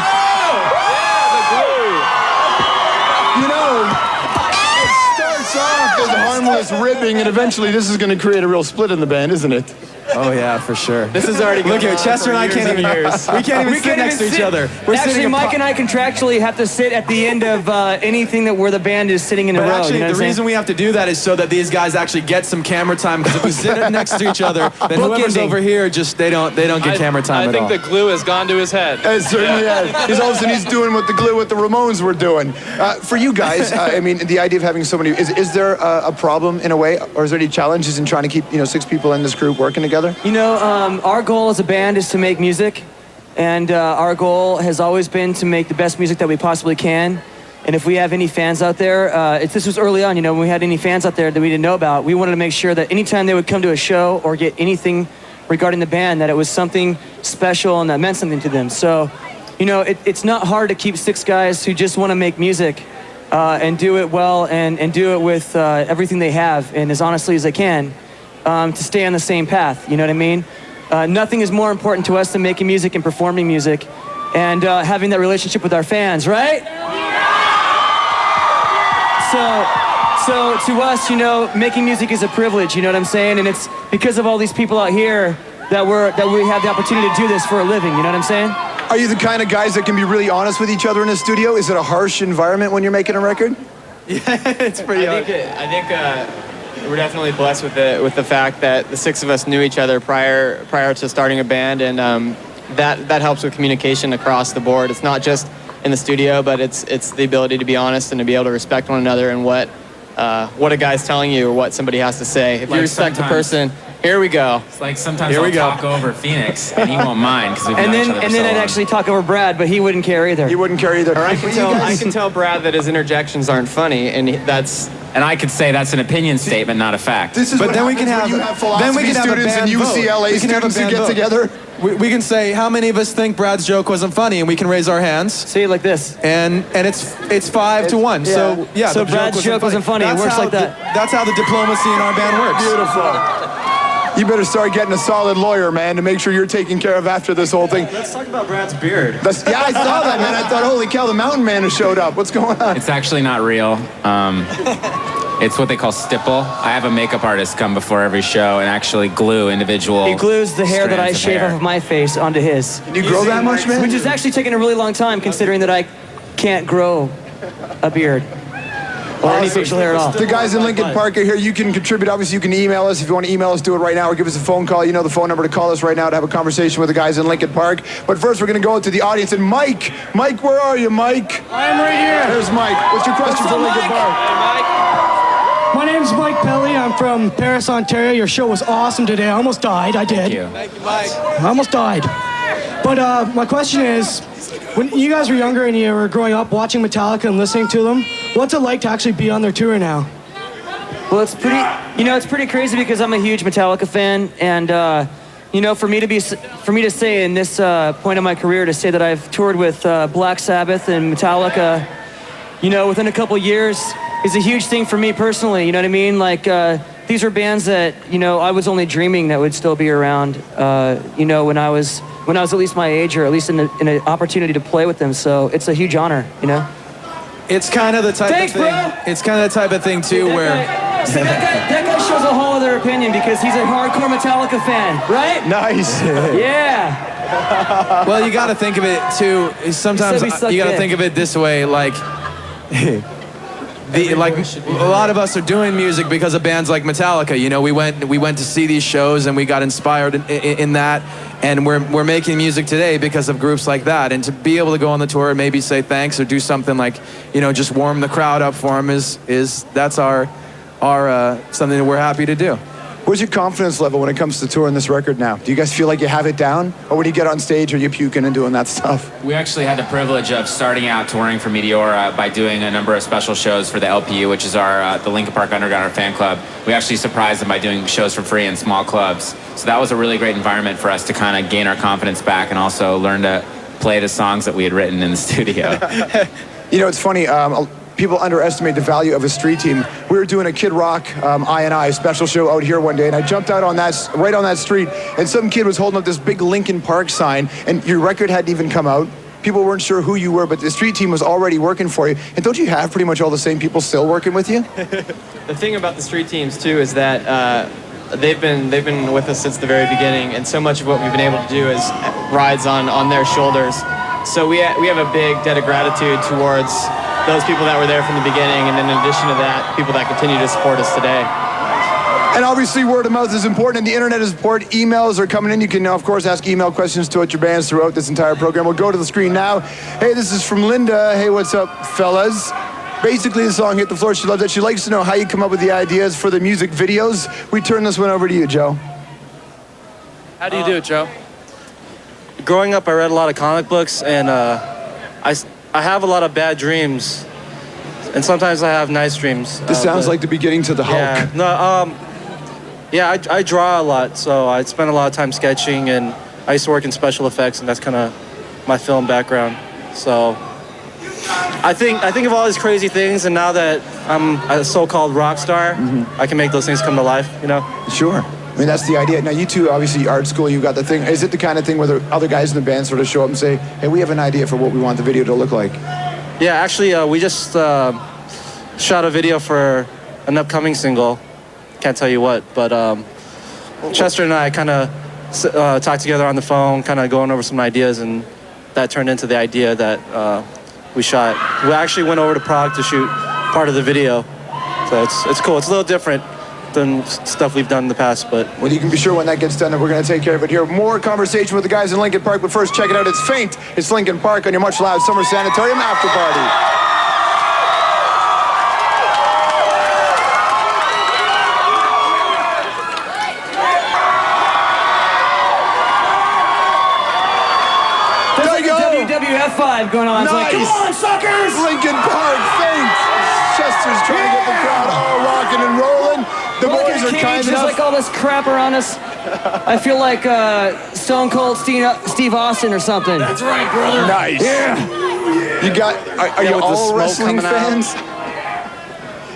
It starts off as harmless ribbing, and eventually this is going to create a real split in the band, isn't it? Oh yeah, for sure. This is already Look here, Chester and I can't even. We can't even sit next to each other. Actually, Mike and I contractually have to sit at the end of anything where the band is sitting in a row. Actually, the reason we have to do that is so that these guys actually get some camera time. Because if we sit next to each other, then whoever's over here they don't get camera time at all. I think the glue has gone to his head. It certainly has. All of a sudden he's doing what the Ramones were doing. For you guys, I mean, the idea of having so many, is there a problem in a way, or is there any challenges in trying to keep 6 people in this group working together? Our goal as a band is to make music, and our goal has always been to make the best music that we possibly can. And if we have any fans out there, this was early on, when we had any fans out there that we didn't know about, we wanted to make sure that anytime they would come to a show or get anything regarding the band, that it was something special and that meant something to them. So, it's not hard to keep 6 guys who just want to make music and do it well and do it with everything they have and as honestly as they can. To stay on the same path, you know what I mean? Nothing is more important to us than making music and performing music and having that relationship with our fans, right? So to us, making music is a privilege, you know what I'm saying? And it's because of all these people out here that we have the opportunity to do this for a living, you know what I'm saying? Are you the kind of guys that can be really honest with each other in the studio? Is it a harsh environment when you're making a record? Yeah, it's pretty hard. I think we're definitely blessed with the fact that the 6 of us knew each other prior to starting a band, and that helps with communication across the board. It's not just in the studio, but it's the ability to be honest and to be able to respect one another and what a guy's telling you or what somebody has to say. If you respect the person, here we go. It's like sometimes I'll talk over Phoenix and he won't mind because we've known each other for so then I'd long. actually talk over Brad, but he wouldn't care either. He wouldn't care either. Or I can tell Brad that his interjections aren't funny, and And I could say that's an opinion statement, not a fact. This is But what then we happens can when have you have philosophy students and UCLA students who get together. we can say how many of us think Brad's joke wasn't funny, and we can raise our hands. See, like this. And it's 5 to 1. So yeah, So the Brad's joke wasn't funny. It works like that. That's how the diplomacy in our band works. Beautiful. You better start getting a solid lawyer, man, to make sure you're taken care of after this whole thing. Let's talk about Brad's beard. Yeah, I saw that, man. I thought, holy cow, the mountain man has showed up. What's going on? It's actually not real. It's what they call stipple. I have a makeup artist come before every show and actually glue individual. He glues the hair that I strands of shave hair. off of my face onto his. Can you grow that much, man? Which is actually taking a really long time, considering that I can't grow a beard. Or any facial hair at all. The guys in Linkin Park are here. You can contribute. Obviously, you can email us. If you want to email us, do it right now, or give us a phone call. You know the phone number to call us right now to have a conversation with the guys in Linkin Park. But first, we're going to go to the audience. And Mike, where are you, Mike? I'm right here. There's Mike. What's your question for Linkin Park? My name's Mike Pelly. I'm from Paris, Ontario. Your show was awesome today. I almost died. I did. Thank you, Mike. I almost died. But my question is, when you guys were younger and you were growing up watching Metallica and listening to them, what's it like to actually be on their tour now? Well, it's pretty crazy because I'm a huge Metallica fan, and for me to say in this point of my career to say that I've toured with Black Sabbath and Metallica, within a couple years is a huge thing for me personally. You know what I mean? Like these are bands that I was only dreaming that would still be around. When I was at least my age, or at least in an opportunity to play with them. So it's a huge honor. It's kind of the type of thing. Bro. It's kind of the type of thing too, where. That guy shows a whole other opinion because he's a hardcore Metallica fan, right? Nice. Yeah. Well, you got to think of it too. Sometimes we suck you got to dick. think of it this way, like. A lot of us are doing music because of bands like Metallica. We went to see these shows and we got inspired in that, and we're making music today because of groups like that. And to be able to go on the tour and maybe say thanks or do something like, just warm the crowd up for them that's our something that we're happy to do. Where's your confidence level when it comes to touring this record now? Do you guys feel like you have it down? Or when you get on stage, are you puking and doing that stuff? We actually had the privilege of starting out touring for Meteora by doing a number of special shows for the LPU, which is the Linkin Park Underground fan club. We actually surprised them by doing shows for free in small clubs. So that was a really great environment for us to kind of gain our confidence back and also learn to play the songs that we had written in the studio. It's funny. People underestimate the value of a street team. We were doing a Kid Rock I&I special show out here one day, and I jumped out right on that street, and some kid was holding up this big Linkin Park sign, and your record hadn't even come out. People weren't sure who you were, but the street team was already working for you. And don't you have pretty much all the same people still working with you? The thing about the street teams too is that they've been with us since the very beginning, and so much of what we've been able to do is rides on their shoulders. So we have a big debt of gratitude towards those people that were there from the beginning, and then in addition to that, people that continue to support us today. And obviously, word of mouth is important, and the internet is important. Emails are coming in. You can, of course, ask email questions to your bands throughout this entire program. We'll go to the screen now. Hey, this is from Linda. Hey, what's up, fellas? Basically, the song Hit the Floor. She loves it. She likes to know how you come up with the ideas for the music videos. We turn this one over to you, Joe. How do you do it, Joe? Growing up, I read a lot of comic books, and I have a lot of bad dreams, and sometimes I have nice dreams. This sounds like the beginning to the Hulk. Yeah, no, I draw a lot, so I spend a lot of time sketching, and I used to work in special effects, and that's kind of my film background. So I think of all these crazy things, and now that I'm a so-called rock star, I can make those things come to life, Sure. I mean, that's the idea. Now, you two, obviously, art school, you got the thing. Is it the kind of thing where the other guys in the band sort of show up and say, hey, we have an idea for what we want the video to look like? Yeah, actually, we just shot a video for an upcoming single. Can't tell you what, but Chester and I kind of talked together on the phone, kind of going over some ideas, and that turned into the idea that we shot. We actually went over to Prague to shoot part of the video, so it's cool. It's a little different than stuff we've done in the past, but... Well, you can be sure when that gets done that we're going to take care of it here. More conversation with the guys in Linkin Park, but first, check it out. It's Faint. It's Linkin Park on your MuchLOUD Summer Sanitarium After Party. WWF 5 going on. Nice. It's like, come on, suckers! Linkin Park, Faint. Chester's trying to get the crowd all rocking and rolling. The boys are kind There's enough. like all this crap around us. I feel like Stone Cold Steve Austin or something. That's right, brother. Nice. Yeah. You got? Are you with the all smoke wrestling coming out. fans?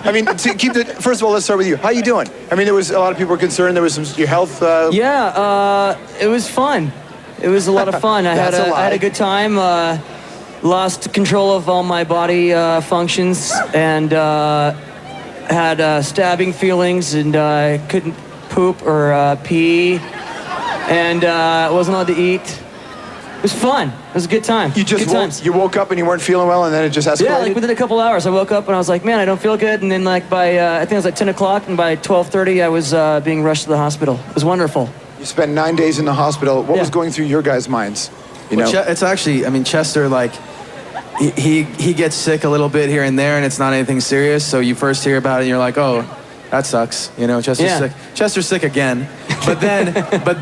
I mean, to keep the. First of all, let's start with you. How you doing? I mean, there was a lot of people were concerned. There was some your health. Yeah, it was fun. It was a lot of fun. I had a good time. Lost control of all my body functions and had stabbing feelings and couldn't poop or pee and wasn't allowed to eat. It was fun. It was a good time. You just you woke up and you weren't feeling well, and then it just escalated. Yeah, like within a couple hours, I woke up and I was like, man, I don't feel good. And then like by I think it was like 10 o'clock, and by 12:30, I was being rushed to the hospital. It was wonderful. You spent 9 days in the hospital. What was going through your guys' minds? You know, it's actually, I mean, Chester, like, he gets sick a little bit here and there, and it's not anything serious. So you first hear about it, and you're like, oh, that sucks. You know, Chester's sick. Chester's sick again. But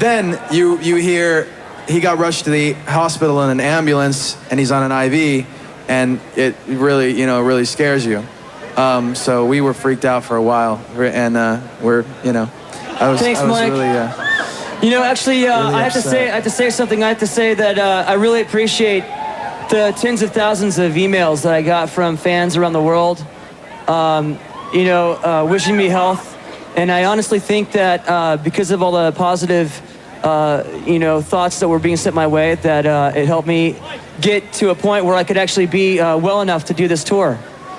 then you hear he got rushed to the hospital in an ambulance, and he's on an IV, and it really scares you. So we were freaked out for a while, and Thanks, Mike. Really, you know, actually, really I have to say something. I have to say that I really appreciate the tens of thousands of emails that I got from fans around the world, wishing me health. And I honestly think that because of all the positive, thoughts that were being sent my way, that it helped me get to a point where I could actually be well enough to do this tour.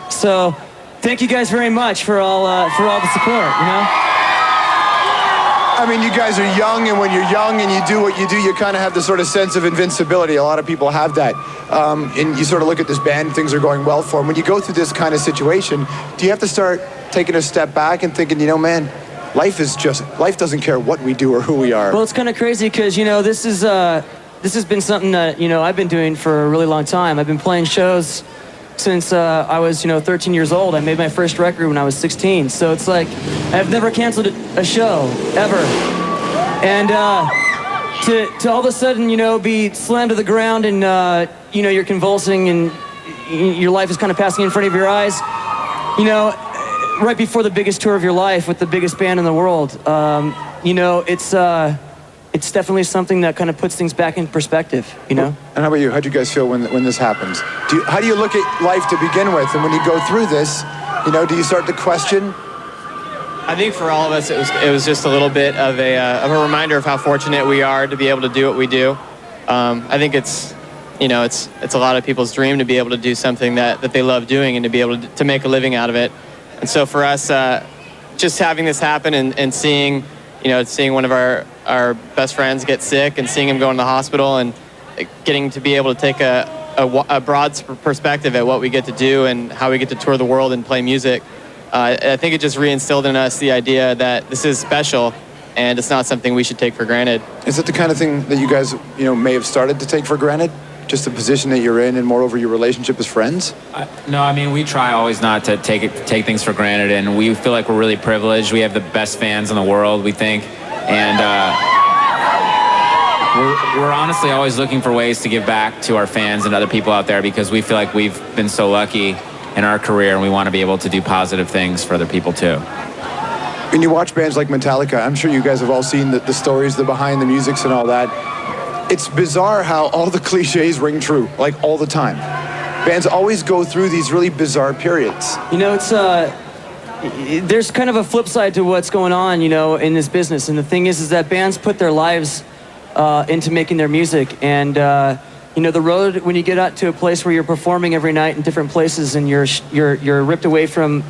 So, thank you guys very much for all the support. You know. I mean, you guys are young, and when you're young and you do what you do, you kind of have this sort of sense of invincibility. A lot of people have that. And you sort of look at this band, things are going well for them. When you go through this kind of situation, do you have to start taking a step back and thinking, man, life doesn't care what we do or who we are? Well, it's kind of crazy because, this has been something that, I've been doing for a really long time. I've been playing shows since I was, 13 years old. I made my first record when I was 16. So it's like, I've never canceled a show, ever. And to all of a sudden, be slammed to the ground and, you're convulsing and your life is kind of passing in front of your eyes, right before the biggest tour of your life with the biggest band in the world, it's definitely something that kind of puts things back in perspective, And how about you? How'd you guys feel when this happens? How do you look at life to begin with? And when you go through this, do you start to question? I think for all of us, it was just a little bit of a reminder of how fortunate we are to be able to do what we do. I think it's a lot of people's dream to be able to do something that they love doing and to be able to make a living out of it. And so for us, just having this happen and seeing one of our best friends get sick and seeing him go in the hospital and getting to be able to take a broad perspective at what we get to do and how we get to tour the world and play music. I think it just reinstilled in us the idea that this is special and it's not something we should take for granted. Is it the kind of thing that you guys, may have started to take for granted? Just the position that you're in and moreover your relationship as friends? No, I mean, we try always not to take things for granted, and we feel like we're really privileged. We have the best fans in the world, we think, and we're honestly always looking for ways to give back to our fans and other people out there because we feel like we've been so lucky in our career, and we want to be able to do positive things for other people too. When you watch bands like Metallica, I'm sure you guys have all seen the stories, the behind the musics and all that. It's bizarre how all the cliches ring true, like all the time. Bands always go through these really bizarre periods. It's there's kind of a flip side to what's going on, in this business. And the thing is that bands put their lives into making their music. And, the road, when you get out to a place where you're performing every night in different places and you're ripped away from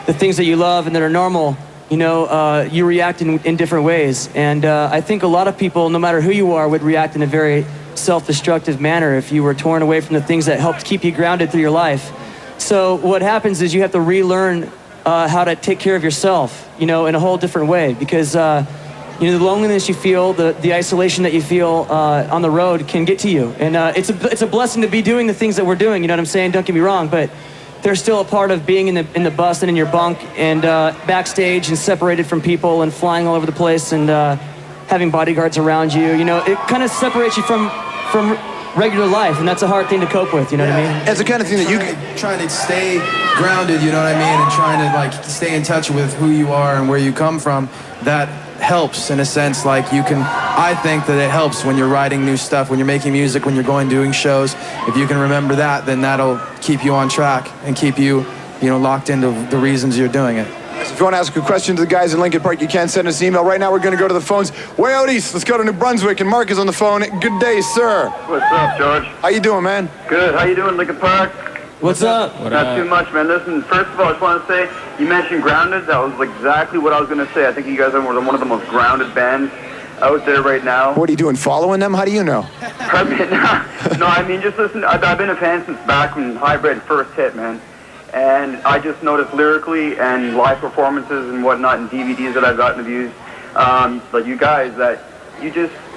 the things that you love and that are normal, you react in different ways. And I think a lot of people, no matter who you are, would react in a very self-destructive manner if you were torn away from the things that helped keep you grounded through your life. So what happens is you have to relearn how to take care of yourself, in a whole different way. Because, the loneliness you feel, the isolation that you feel on the road can get to you. And it's a blessing to be doing the things that we're doing, you know what I'm saying? Don't get me wrong, but they're still a part of being in the bus and in your bunk and backstage and separated from people and flying all over the place and having bodyguards around you. It kind of separates you from regular life, and that's a hard thing to cope with, you know what I mean? It's the kind of thing that you trying to stay grounded, you know what I mean, and trying to stay in touch with who you are and where you come from. That helps in a sense. Like I think that it helps when you're writing new stuff, when you're making music, when you're doing shows. If you can remember that, then that'll keep you on track and keep you, locked into the reasons you're doing it. If you want to ask a question to the guys in Linkin Park, you can send us an email. Right now, we're going to go to the phones way out east. Let's go to New Brunswick, and Mark is on the phone. Good day, sir. What's up, George? How you doing, man? Good. How you doing, Linkin Park? What's up? Not too much, man. Listen, first of all, I just want to say, you mentioned Grounded. That was exactly what I was going to say. I think you guys are one of the most grounded bands out there right now. What are you doing, following them? How do you know? No, I mean, just listen. I've been a fan since back when Hybrid first hit, man. And I just noticed lyrically and live performances and whatnot and DVDs that I've gotten to use, like you guys, that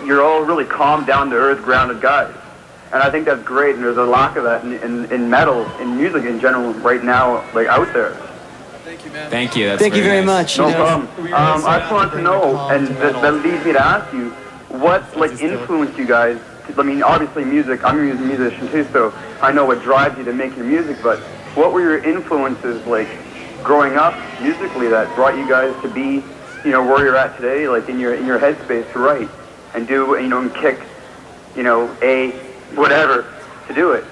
you're all really calm, down-to-earth, grounded guys. And I think that's great, and there's a lack of that in metal, in music in general, right now, like out there. Thank you, man. Thank you. That's Thank you very nice. much. No problem. I just wanted to know, and that leads me to ask you, what influenced you guys? I mean, obviously music. I'm a musician too, so I know what drives you to make your music. But what were your influences like growing up musically that brought you guys to be, where you're at today, like in your headspace to write and do, and kick, whatever to do it?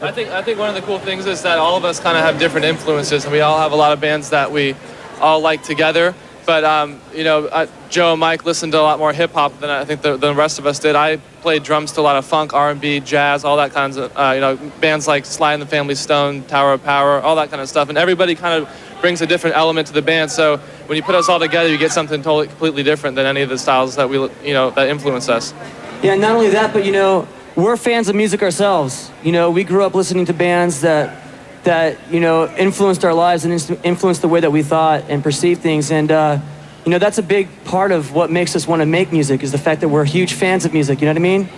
I think one of the cool things is that all of us kind of have different influences, and we all have a lot of bands that we all like together. But Joe and Mike listened to a lot more hip hop than I think the rest of us did. I played drums to a lot of funk, R&B, jazz, all that kinds of bands like Sly and the Family Stone, Tower of Power, all that kind of stuff. And everybody kind of brings a different element to the band. So when you put us all together, you get something totally completely different than any of the styles that that influence us. Yeah, not only that, but we're fans of music ourselves. We grew up listening to bands that influenced our lives and influenced the way that we thought and perceived things. And that's a big part of what makes us want to make music, is the fact that we're huge fans of music. You know what I mean?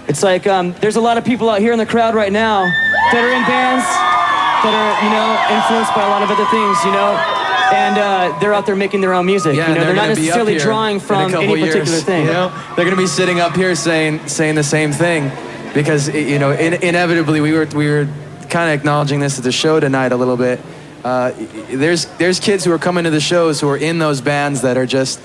It's like there's a lot of people out here in the crowd right now that are in bands that are influenced by a lot of other things. And they're out there making their own music. Yeah, they're not necessarily drawing from any particular thing. They're going to be sitting up here saying the same thing, because inevitably we were kind of acknowledging this at the show tonight a little bit. There's kids who are coming to the shows who are in those bands that are just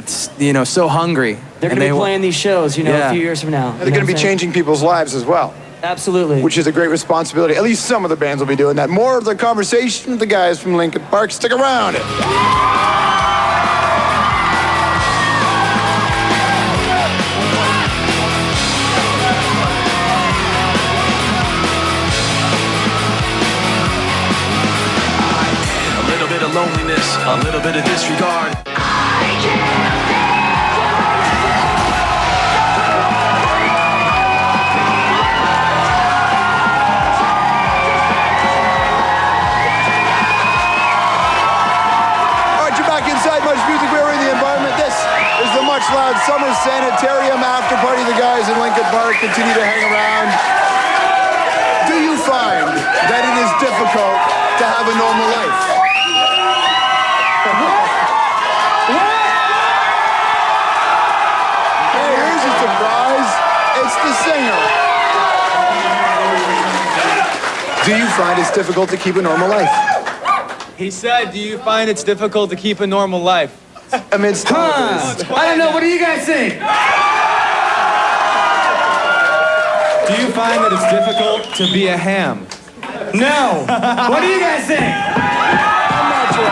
so hungry. They're going to be playing these shows a few years from now. They're going to be changing people's lives as well. Absolutely. Which is a great responsibility. At least some of the bands will be doing that. More of the conversation with the guys from Linkin Park. Stick around. A little bit of loneliness, a little bit of disregard. MuchLOUD Summer Sanitarium after party. The guys in Linkin Park continue to hang around. Do you find that it is difficult to have a normal life? Hey, here's a surprise. It's the singer. Do you find it's difficult to keep a normal life? He said, do you find it's difficult to keep a normal life? Amidst I don't know. What do you guys think? Do you find that it's difficult to be a ham? No. What do you guys think? I'm not sure.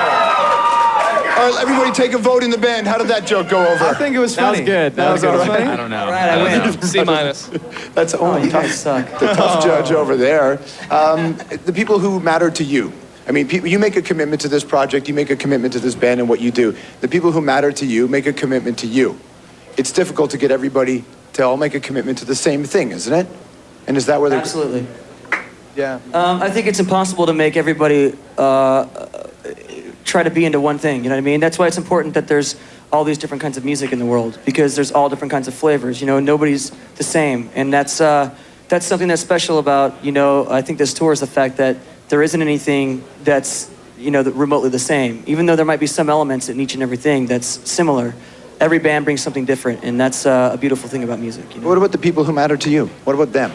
All right, everybody take a vote in the band. How did that joke go over? I think it was funny. That was good. That was all right? I don't know. All right, I win. C minus. That's you guys suck. The tough judge over there. The people who matter to you. I mean, you make a commitment to this project, you make a commitment to this band and what you do. The people who matter to you make a commitment to you. It's difficult to get everybody to all make a commitment to the same thing, isn't it? And is that where they're... Absolutely. Yeah. I think it's impossible to make everybody try to be into one thing, you know what I mean? That's why it's important that there's all these different kinds of music in the world, because there's all different kinds of flavors. Nobody's the same. And that's something that's special about, I think this tour, is the fact that there isn't anything that's, remotely the same. Even though there might be some elements in each and everything that's similar, every band brings something different, and that's a beautiful thing about music. What about the people who matter to you? What about them?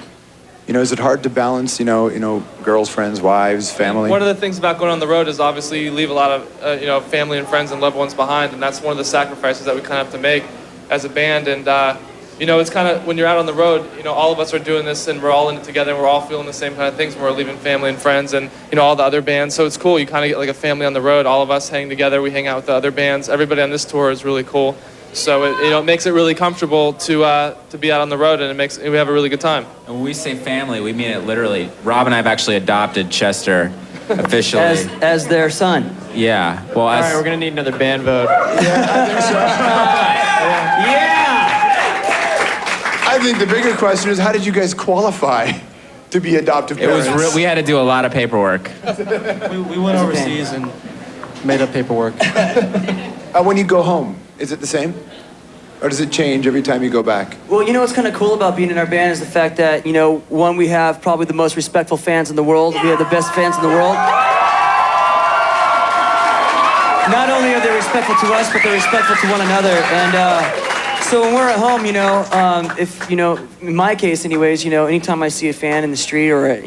Is it hard to balance, girls, friends, wives, family? One of the things about going on the road is obviously you leave a lot of family and friends and loved ones behind, and that's one of the sacrifices that we kind of have to make as a band. And it's kind of when you're out on the road, all of us are doing this and we're all in it together and we're all feeling the same kind of things when we're leaving family and friends and all the other bands. So it's cool. You kind of get like a family on the road. All of us hang together. We hang out with the other bands. Everybody on this tour is really cool. So it makes it really comfortable to be out on the road, and we have a really good time. And when we say family, we mean it literally. Rob and I have actually adopted Chester officially. as their son. Yeah. Well, All right, we're gonna need another band vote. I think the bigger question is, how did you guys qualify to be adoptive parents? We had to do a lot of paperwork. We went overseas and made up paperwork. When you go home, is it the same? Or does it change every time you go back? Well, what's kind of cool about being in our band is the fact that, one, we have probably the most respectful fans in the world. We have the best fans in the world. Not only are they respectful to us, but they're respectful to one another. And so when we're at home, if, in my case anyways, anytime I see a fan in the street or, at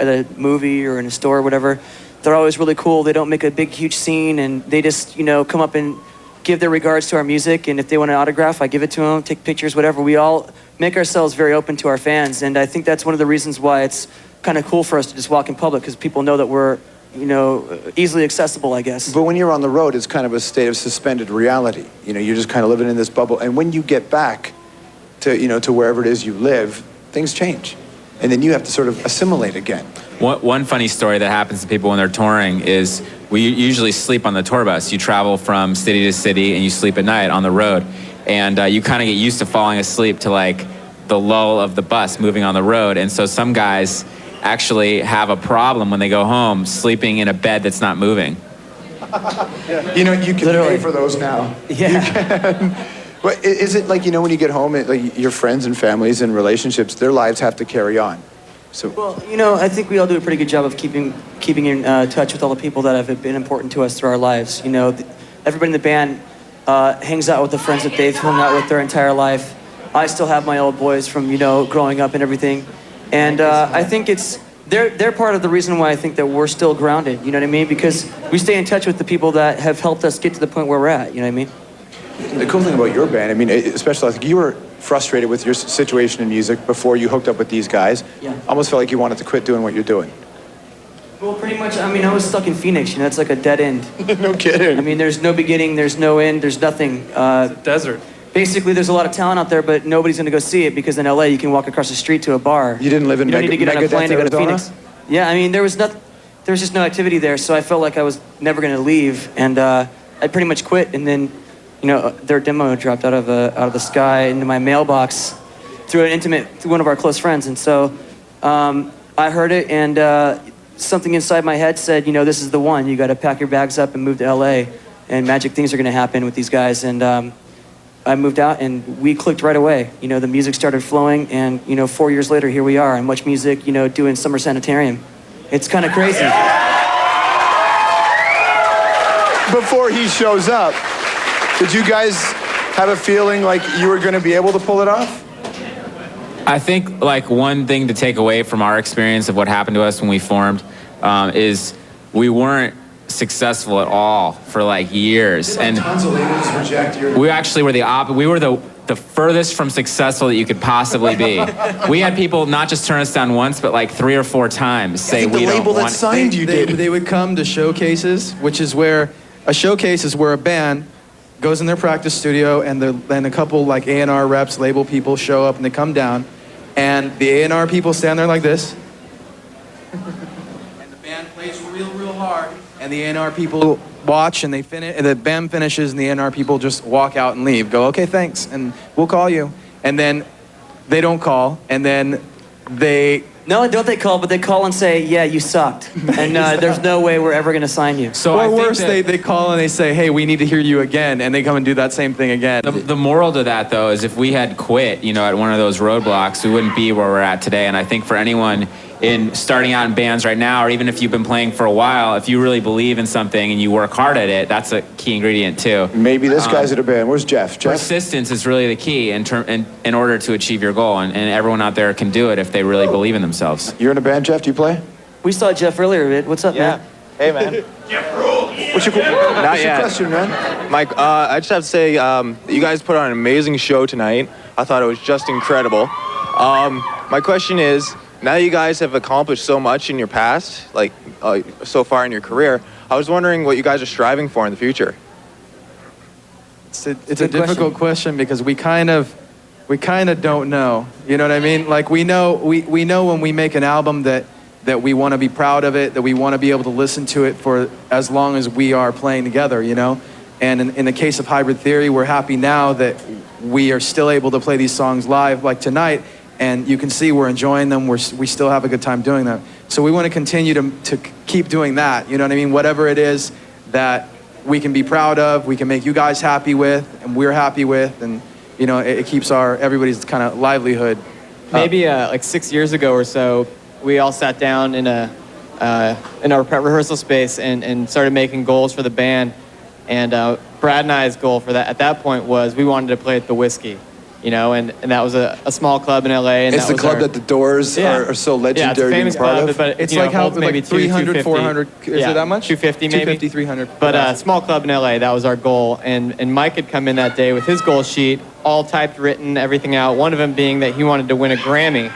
a movie or in a store or whatever, they're always really cool. They don't make a big, huge scene, and they just, come up and give their regards to our music, and if they want an autograph, I give it to them, take pictures, whatever. We all make ourselves very open to our fans, and I think that's one of the reasons why it's kind of cool for us to just walk in public, because people know that we're, easily accessible, I guess. But when you're on the road, it's kind of a state of suspended reality. You're just kind of living in this bubble, and when you get back to, to wherever it is you live, things change, and then you have to sort of assimilate again. One funny story that happens to people when they're touring is we usually sleep on the tour bus. You travel from city to city and you sleep at night on the road. And you kind of get used to falling asleep to like the lull of the bus moving on the road. And so some guys actually have a problem when they go home sleeping in a bed that's not moving. You can pay for those now. Yeah. But is it like, when you get home, like your friends and families and relationships, their lives have to carry on? So, well, I think we all do a pretty good job of keeping in touch with all the people that have been important to us through our lives. Everybody in the band hangs out with the friends that they've hung out with their entire life. I still have my old boys from, growing up and everything. And I think they're part of the reason why I think that we're still grounded, you know what I mean? Because we stay in touch with the people that have helped us get to the point where we're at, you know what I mean? The cool thing about your band, especially like you were frustrated with your situation in music before you hooked up with these guys. Yeah. Almost felt like you wanted to quit doing what you're doing. Well, pretty much, I was stuck in Phoenix, it's like a dead end. No kidding. There's no beginning, there's no end, there's nothing. It's a desert. Basically, there's a lot of talent out there, but nobody's gonna go see it because in LA you can walk across the street to a bar. You didn't live in You don't need to get on a plane to go to Arizona? Phoenix. Yeah, there was just no activity there, so I felt like I was never gonna leave, and I pretty much quit, and then their demo dropped out of the sky into my mailbox through one of our close friends. And so I heard it, and something inside my head said, this is the one. You got to pack your bags up and move to LA, and magic things are going to happen with these guys. And I moved out, and we clicked right away. The music started flowing, and 4 years later, here we are on MuchMusic, doing Summer Sanitarium. It's kind of crazy. Before he shows up, did you guys have a feeling like you were going to be able to pull it off? I think like one thing to take away from our experience of what happened to us when we formed is we weren't successful at all for like years. And tons of labels reject your... We actually were we were the furthest from successful that you could possibly be. We had people not just turn us down once, but like 3 or 4 times say we don't want it. They would come to showcases, which is where a showcase is where a band goes in their practice studio, and a couple like A&R reps, label people show up, and they come down, and the A&R people stand there like this, and the band plays real hard, and the A&R people watch, and the band finishes, and the A&R people just walk out and leave. Go, okay, thanks, and we'll call you. And then they don't call, and then they... No, don't they call, but they call and say, yeah, you sucked. And there's no way we're ever going to sign you. So or worse, they call and they say, hey, we need to hear you again, and they come and do that same thing again. The moral to that, though, is if we had quit, at one of those roadblocks, we wouldn't be where we're at today. And I think for anyone in starting out in bands right now, or even if you've been playing for a while, if you really believe in something and you work hard at it, that's a key ingredient too. Maybe this guy's in a band. Where's Jeff? Jeff? Persistence is really the key in order to achieve your goal, and everyone out there can do it if they really believe in themselves. You're in a band, Jeff? Do you play? We saw Jeff earlier, man. What's up, man? Hey, man. What's your question, man? Mike, I just have to say, you guys put on an amazing show tonight. I thought it was just incredible. My question is, now that you guys have accomplished so much in your past, like so far in your career, I was wondering what you guys are striving for in the future. It's a difficult question because we kind of don't know. You know what I mean? Like we know when we make an album that we want to be proud of it, that we want to be able to listen to it for as long as we are playing together, you know? And in the case of Hybrid Theory, we're happy now that we are still able to play these songs live like tonight, and you can see we're enjoying them, we still have a good time doing them. So we want to continue to keep doing that, you know what I mean? Whatever it is that we can be proud of, we can make you guys happy with, and we're happy with, and you know, it keeps everybody's kind of livelihood. Maybe like 6 years ago or so, we all sat down in our rehearsal space and started making goals for the band. And Brad and I's goal for that at that point was we wanted to play at the Whiskey, you know, and that was a small club in LA. And it's that the club that the Doors are so legendary. Yeah, it's a famous to be part club, of. but It's you know, like how holds maybe like 300, 400, is yeah, it that much? 250 maybe? 250, 300. But small club in LA, that was our goal. And Mike had come in that day with his goal sheet, all typed, written, everything out. One of them being that he wanted to win a Grammy.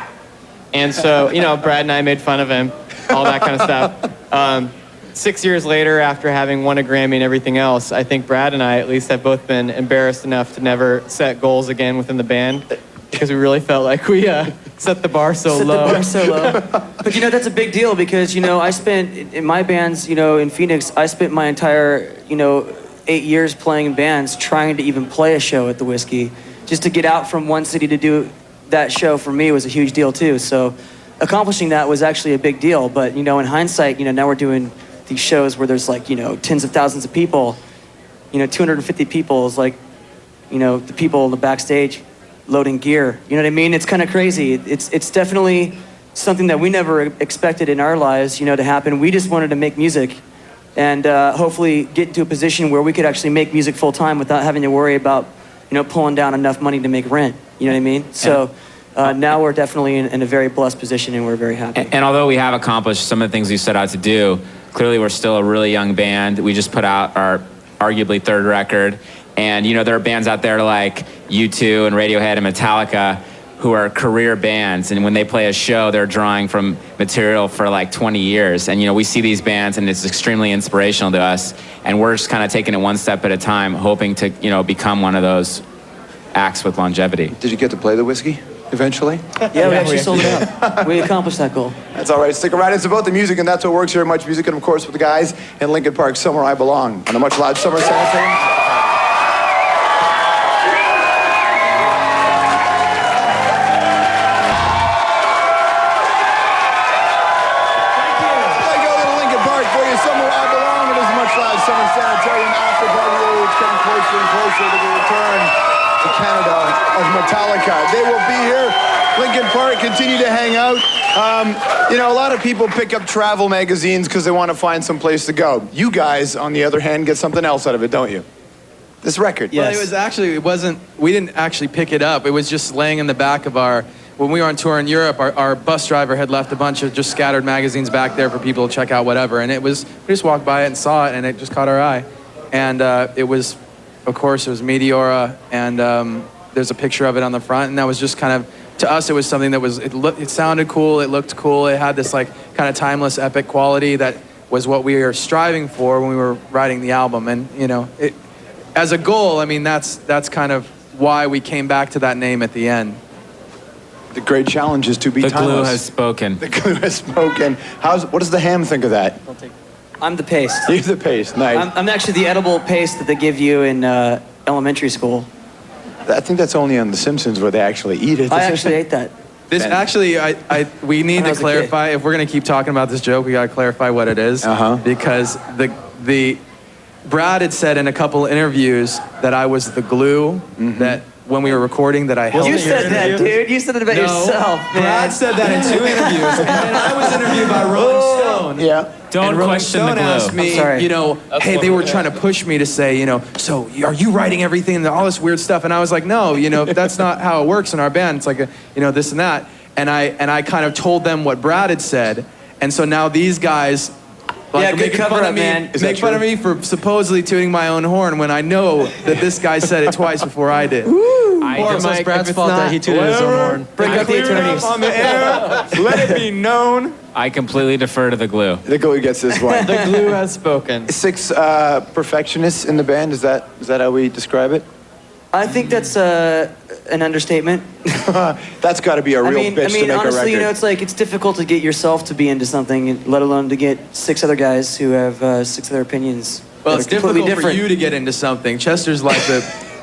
And so, you know, Brad and I made fun of him, all that kind of stuff. 6 years later, after having won a Grammy and everything else, I think Brad and I at least have both been embarrassed enough to never set goals again within the band because we really felt like we set the bar so low. But you know, that's a big deal because, you know, I spent, in my bands, you know, in Phoenix, I spent my entire, you know, 8 years playing in bands trying to even play a show at the Whiskey. Just to get out from one city to do that show for me was a huge deal too. So accomplishing that was actually a big deal. But, you know, in hindsight, you know, now we're doing these shows where there's like, you know, tens of thousands of people, you know, 250 people is like, you know, the people in the backstage loading gear. You know what I mean? It's kind of crazy. It's definitely something that we never expected in our lives, you know, to happen. We just wanted to make music and hopefully get into a position where we could actually make music full time without having to worry about, you know, pulling down enough money to make rent. You know what I mean? So now we're definitely in a very blessed position and we're very happy. And although we have accomplished some of the things we set out to do, clearly we're still a really young band. We just put out our arguably third record. And, you know, there are bands out there like U2 and Radiohead and Metallica who are career bands. And when they play a show, they're drawing from material for like 20 years. And, you know, we see these bands and it's extremely inspirational to us. And we're just kind of taking it one step at a time, hoping to, you know, become one of those acts with longevity. Did you get to play the Whiskey eventually? Yeah, we actually sold it out. We accomplished that goal. That's all right. Stick around. It's about the music, and that's what works here at MuchMusic, and of course with the guys in Linkin Park, Somewhere I Belong, on the MuchLOUD Summer Sanitarium. Summer Sanitarium after party age, getting closer and closer to the return to Canada of Metallica. They will be here. Linkin Park continue to hang out. You know, a lot of people pick up travel magazines because they want to find some place to go. You guys, on the other hand, get something else out of it, don't you? This record. Yes. Well, we didn't actually pick it up. It was just laying in the back of when we were on tour in Europe, our bus driver had left a bunch of just scattered magazines back there for people to check out whatever. And we just walked by it and saw it, and it just caught our eye. And it was Meteora, and there's a picture of it on the front, and that was just kind of, to us, it was something that it sounded cool, it looked cool, it had this like kind of timeless, epic quality that was what we were striving for when we were writing the album. And, you know, as a goal, I mean, that's kind of why we came back to that name at the end. The great challenge is to be timeless. The glue has spoken. The glue has spoken. What does the ham think of that? I'm the paste. You're the paste, nice. I'm actually the edible paste that they give you in elementary school. I think that's only on The Simpsons where they actually eat it. I actually ate that. This actually, we need to clarify, if we're going to keep talking about this joke, we got to clarify what it is. Because Brad had said in a couple interviews that I was the glue that when we were recording that I helped. You said that, dude. You said it about yourself, man. Brad said that in 2 interviews, and then I was interviewed by Rolling Stone. Yeah. Don't and Rolling question Stone the glue. asked me, I'm sorry. you know, That's hey, what they we were did. trying to push me to say, you know, so are you writing everything and all this weird stuff? And I was like, no, you know, that's not how it works in our band. It's like, you know, this and that. And I kind of told them what Brad had said, and so now these guys. Like, Yeah, are good making cover fun up, of me, man. make fun of me for supposedly tooting my own horn when I know that this guy said it twice before I did. Or it's Mike, Brad's if it's fault that not- he tooted his own horn. Bring up the attorneys. On the air, let it be known. I completely defer to the glue. The glue gets this one. The glue has spoken. 6 perfectionists in the band. Is that how we describe it? I think that's an understatement. That's got to be a real bitch to make a honestly, record. you know, it's like it's difficult to get yourself to be into something, let alone to get 6 other guys who have 6 other opinions. Well, that it's are completely difficult for different. you to get into something. Chester's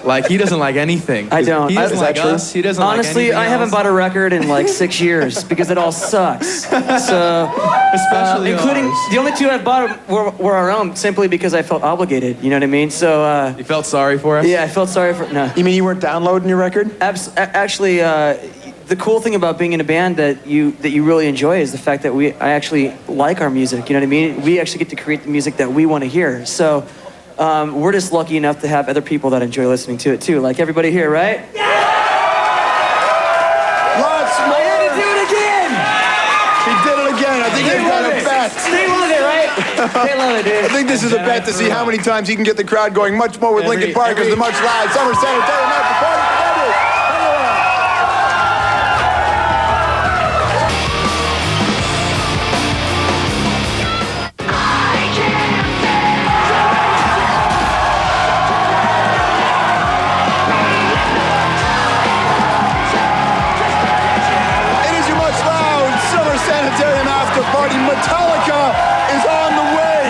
like he doesn't like anything. I don't. He I- doesn't is that like true? us. He doesn't Honestly, like anything I haven't else. bought a record in like 6 years because it all sucks. So, Especially including ours. the only 2 I bought were our own, simply because I felt obligated. You know what I mean? So, You felt sorry for us? yeah, I felt sorry for no. You mean you weren't downloading your record? Actually, the cool thing about being in a band that you really enjoy is the fact that I actually like our music. You know what I mean? We actually get to create the music that we want to hear. So we're just lucky enough to have other people that enjoy listening to it too, like everybody here, right? Lots I more. had to do it again. He did it again. I think They they've got love a it. bet. They love it, right? They love it, dude. I think this is a bet to see how many times he can get the crowd going much more with Linkin Park as the MuchLOUD Summer Sanitarium after party. It is your MuchLOUD Summer Sanitarium after party. Metallica is on the way.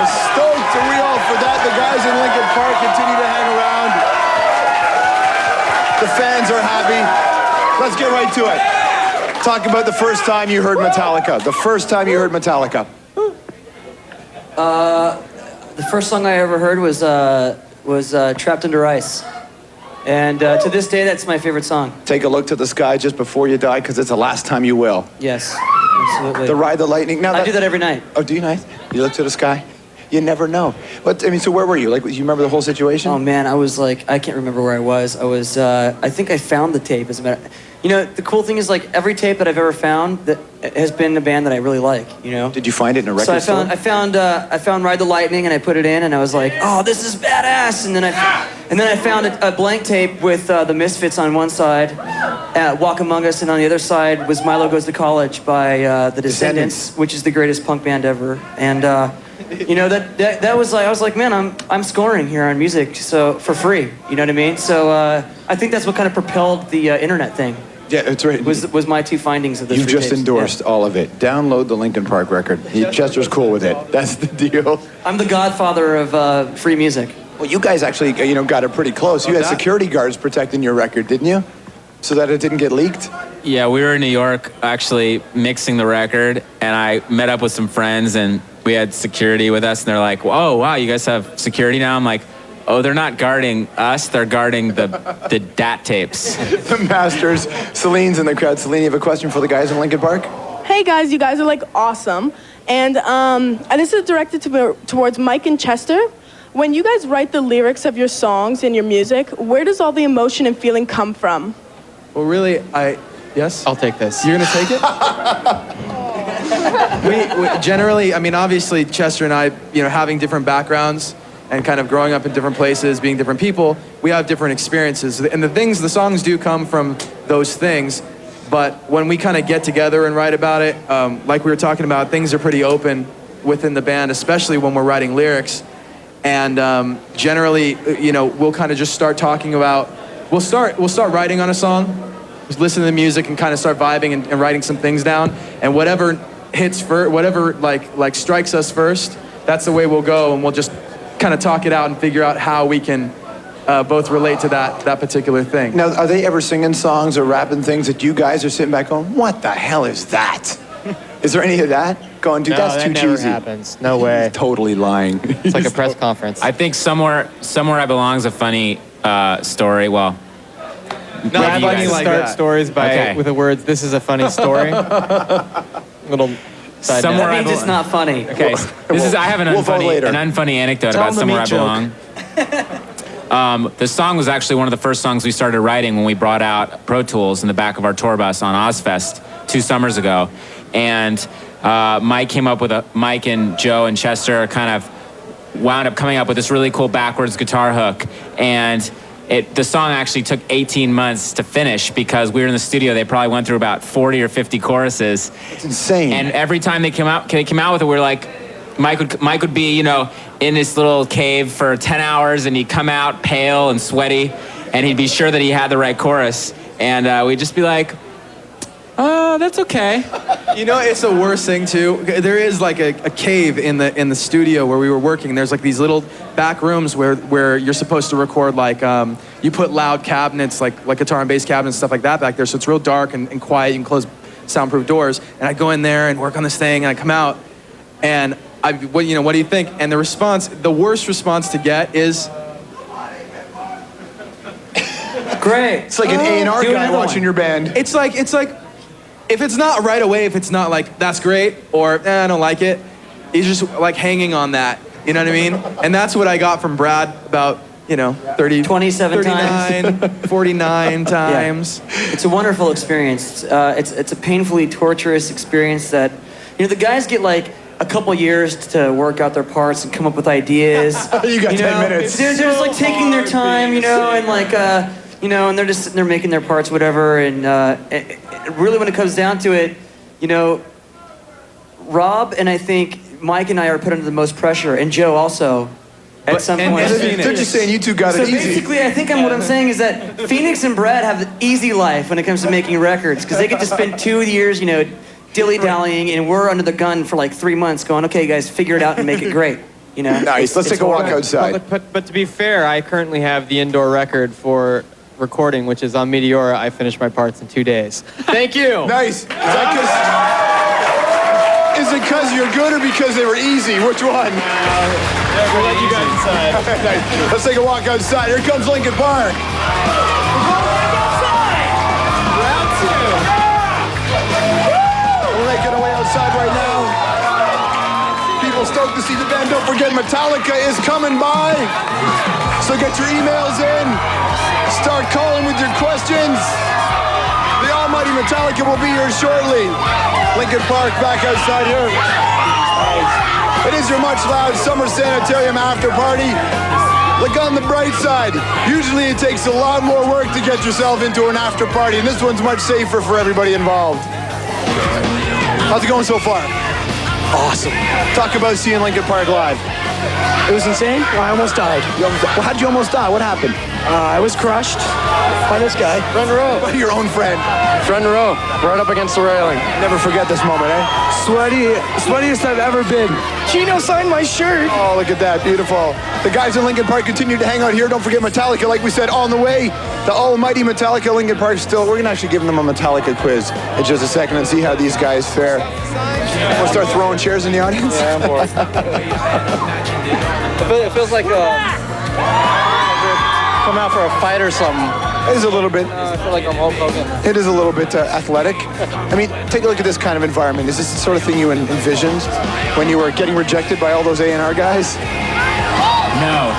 Stoked are we all for that. The guys in Linkin Park continue to hang around. The fans are happy. Let's get right to it. Talk about the first time you heard Metallica. The first time you heard Metallica. The first song I ever heard was Trapped Under Ice. And to this day, that's my favorite song. Take a look to the sky just before you die, because it's the last time you will. Yes, absolutely. The Ride the Lightning. Now I do that every night. Oh, do you nice? You look to the sky? You never know. But I mean, so where were you? Like, you remember the whole situation? Oh man, I was like, I can't remember where I was. I think I found the tape. As a matter, you know, the cool thing is like every tape that I've ever found that has been a band that I really like. You know. Did you find it in a So record store? I found Ride the Lightning and I put it in and I was like, oh, this is badass. And then I found a blank tape with the Misfits on one side, Walk Among Us, and on the other side was Milo Goes to College by the Descendants, which is the greatest punk band ever. And you know that was like I was like, man, I'm scoring here on music so for free. You know what I mean? So I think that's what kind of propelled the internet thing. Yeah, that's right. Was my 2 findings of this. You just endorsed all of it. Download the Linkin Park record. Chester's cool with it. That's the deal. I'm the godfather of free music. Well, you guys actually, got it pretty close. You had security guards protecting your record, didn't you? So that it didn't get leaked? Yeah, we were in New York actually mixing the record, and I met up with some friends, and we had security with us, and they're like, "Oh, wow, you guys have security now?" I'm like, "Oh, they're not guarding us; they're guarding the DAT tapes." The masters. Celine's in the crowd. Celine, you have a question for the guys in Linkin Park? Hey guys, you guys are like awesome. And this is directed towards Mike and Chester. When you guys write the lyrics of your songs and your music, where does all the emotion and feeling come from? Well, really, yes? I'll take this. You're gonna take it? we generally, I mean, obviously, Chester and I, having different backgrounds and kind of growing up in different places, being different people, we have different experiences. And the songs do come from those things. But when we kind of get together and write about it, like we were talking about, things are pretty open within the band, especially when we're writing lyrics. And generally, we'll kind of just start talking about, we'll start writing on a song, just listen to the music and kind of start vibing and writing some things down. And whatever hits first, whatever like strikes us first, that's the way we'll go. And we'll just kind of talk it out and figure out how we can both relate to that particular thing. Now, are they ever singing songs or rapping things that you guys are sitting back going, what the hell is that? Is there any of that? Going, dude, No, that's that too never cheesy. happens. No way. He's totally lying. It's like a press conference. I think somewhere I belong's a funny story. Well, Brad funny likes to like start that. stories with the words, "This is a funny story." Little side note. That means it's not funny. Okay, I have an unfunny anecdote Tell about him the Somewhere I meat Belong. The song was actually one of the first songs we started writing when we brought out Pro Tools in the back of our tour bus on Ozfest 2 summers ago. And Mike and Joe and Chester kind of wound up coming up with this really cool backwards guitar hook. And the song actually took 18 months to finish because we were in the studio. They probably went through about 40 or 50 choruses. It's insane. And every time they came out with it, we were like, Mike would be, in this little cave for 10 hours, and he'd come out pale and sweaty, and he'd be sure that he had the right chorus. And we'd just be like, that's okay. It's the worst thing too. There is like a cave in the studio where we were working. There's like these little back rooms where you're supposed to record, like you put loud cabinets, like guitar and bass cabinets, stuff like that back there. So it's real dark and quiet. You can close soundproof doors. And I go in there and work on this thing, and I come out, and what do you think? And the worst response to get is, great. It's like an A&R guy watching your band. It's like if it's not right away, if it's not like that's great or I don't like it, he's just like hanging on that. You know what I mean? And that's what I got from Brad about 27 39, 49 times. Yeah. It's a wonderful experience. It's a painfully torturous experience that the guys get like a couple years to work out their parts and come up with ideas. You got 10 minutes. They're just like taking their time, and like and they're just sitting there making their parts, whatever. And really, when it comes down to it, Rob and I think Mike and I are put under the most pressure, and Joe also. At some point. They're just saying you two got it easy. So basically, I think what I'm saying is that Phoenix and Brad have the easy life when it comes to making records, because they get to spend 2 years, dilly-dallying, and we're under the gun for like 3 months going, okay, guys, figure it out and make it great. Nice. Let's take a walk outside. But to be fair, I currently have the indoor record for recording, which is on Meteora. I finished my parts in 2 days. Thank you. Nice. Is it because you're good or because they were easy? Which one? We'll let you guys decide. Nice. Let's take a walk outside. Here comes Linkin Park. Round 2. We're making our way outside right now. People stoked to see the band. Don't forget, Metallica is coming by. So get your emails in. Start calling with your questions. The almighty Metallica will be here shortly. Linkin Park back outside here. It is your MuchLOUD Summer Sanitarium after party. Look on the bright side. Usually it takes a lot more work to get yourself into an after party, and this one's much safer for everybody involved. How's it going so far? Awesome. Talk about seeing Linkin Park live. It was insane. I almost died. Well, how'd you almost die? What happened? I was crushed by this guy. Front row. By your own friend. Front row. Right up against the railing. Never forget this moment, eh? Sweatiest I've ever been. Chino signed my shirt. Oh, look at that. Beautiful. The guys in Linkin Park continue to hang out here. Don't forget Metallica, like we said, on the way. The almighty Metallica, Linkin Park still. We're going to actually give them a Metallica quiz in just a second and see how these guys fare. We'll start throwing chairs in the audience. Yeah, I'm bored. It feels like come out for a fight or something. It is a little bit. I feel like I'm Hulk Hogan. It is a little bit athletic. I mean, take a look at this kind of environment. Is this the sort of thing you envisioned when you were getting rejected by all those A&R guys? No.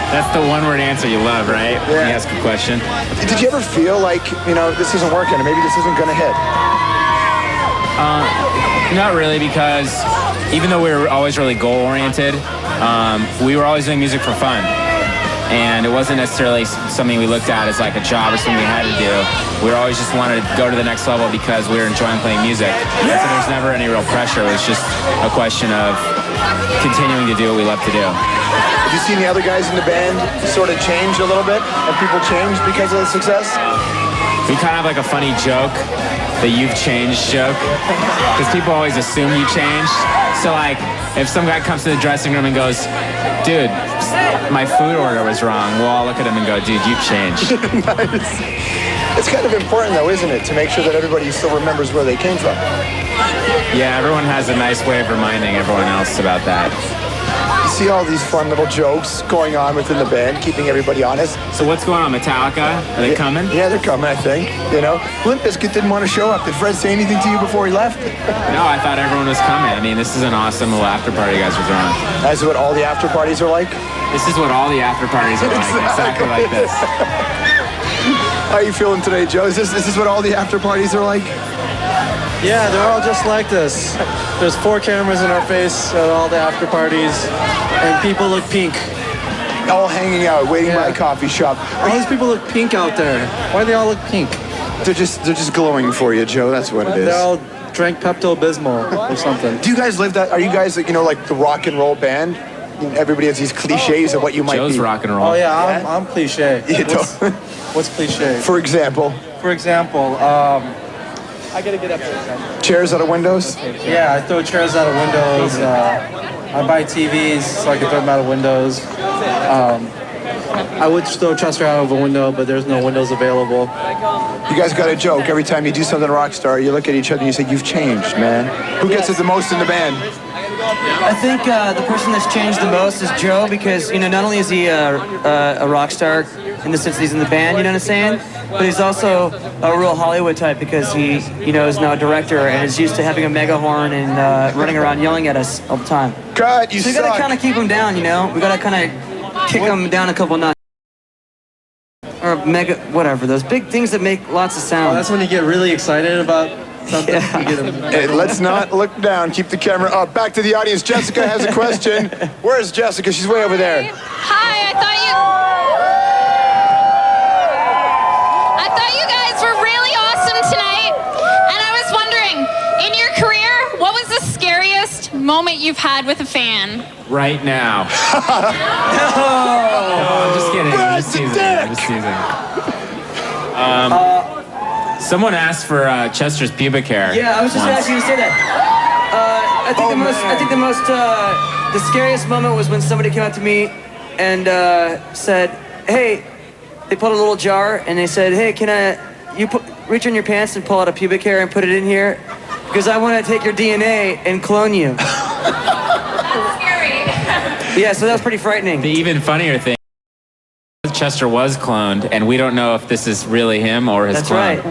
That's the one-word answer you love, right? Yeah. When you ask a question. Did you ever feel like, this isn't working, or maybe this isn't going to hit? Not really, because even though we were always really goal-oriented, we were always doing music for fun. And it wasn't necessarily something we looked at as like a job or something we had to do. We always just wanted to go to the next level because we were enjoying playing music. And so there's never any real pressure. It was just a question of continuing to do what we love to do. Have you seen the other guys in the band sort of change a little bit? Have people changed because of the success? We kind of have like a funny joke, the "you've changed" joke, because people always assume you changed. So like, if some guy comes to the dressing room and goes, "Dude, my food order was wrong," we'll all look at him and go, "Dude, you've changed." Nice. It's kind of important though, isn't it, to make sure that everybody still remembers where they came from? Yeah, everyone has a nice way of reminding everyone else about that. You see all these fun little jokes going on within the band, keeping everybody honest. So what's going on, Metallica? Are they coming? Yeah, they're coming, I think. You know, Limp Bizkit didn't want to show up. Did Fred say anything to you before he left? No, I thought everyone was coming. I mean, this is an awesome little after party you guys are throwing. That's what all the after parties are like? This is what all the after parties are like, exactly like this. How are you feeling today, Joe? Is this what all the after parties are like? Yeah, they're all just like this. There's 4 cameras in our face at all the after parties, and people look pink. All hanging out, waiting by a coffee shop. All these people look pink out there. Why do they all look pink? They're just glowing for you, Joe. That's what it is. They all drank Pepto-Bismol or something. Do you guys live that? Are you guys like, like the rock and roll band? Everybody has these cliches of what you might be. Joe's rock and roll. Oh yeah, I'm cliche. What's cliche? For example? I gotta get up there. Chairs out of windows? Yeah, I throw chairs out of windows. I buy TVs so I can throw them out of windows. I would throw Chester out of a window, but there's no windows available. You guys got a joke. Every time you do something rock star, you look at each other and you say, "You've changed, man." Who gets it the most in the band? I think the person that's changed the most is Joe because, not only is he a rock star in the sense that he's in the band, you know what I'm saying? But he's also a real Hollywood type because he, is now a director and is used to having a megahorn and running around yelling at us all the time. God, you So we gotta kind of keep him down, We gotta kind of kick him down a couple notches. Or whatever, those big things that make lots of sound. Oh, that's when you get really excited about something. Yeah. You get them. Hey, let's not look down. Keep the camera up. Back to the audience. Jessica has a question. Where's Jessica? She's way over there. Hi, I thought you guys were really awesome tonight. And I was wondering, in your career, what was the scariest moment you've had with a fan? Right now. No, I'm just kidding. I'm just teasing. Someone asked for Chester's pubic hair. Yeah, I was just asking you to say that. I think the scariest moment was when somebody came up to me and said, "Hey," they pulled a little jar and they said, "Hey, can you reach in your pants and pull out a pubic hair and put it in here? Because I want to take your DNA and clone you." Yeah, so that was pretty frightening. The even funnier thing, Chester was cloned, and we don't know if this is really him or his clone. Right.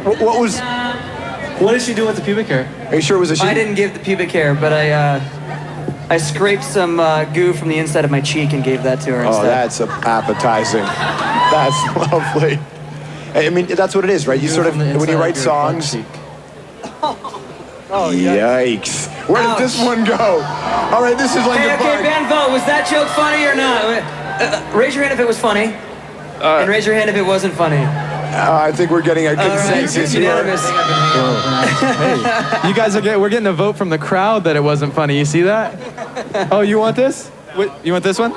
What did she do with the pubic hair? Are you sure it was a she? I didn't give the pubic hair, but I scraped some goo from the inside of my cheek and gave that to her instead. Oh, that's appetizing. That's lovely. I mean, that's what it is, right? You sort of, when you write songs. Oh, yikes. Where did this one go? All right, this is Linkin Park. Okay, band vote. Was that joke funny or not? Raise your hand if it was funny. And raise your hand if it wasn't funny. I think we're getting a consensus here. Hey, you guys we're getting a vote from the crowd that it wasn't funny. You see that? Oh, you want this? You want this one?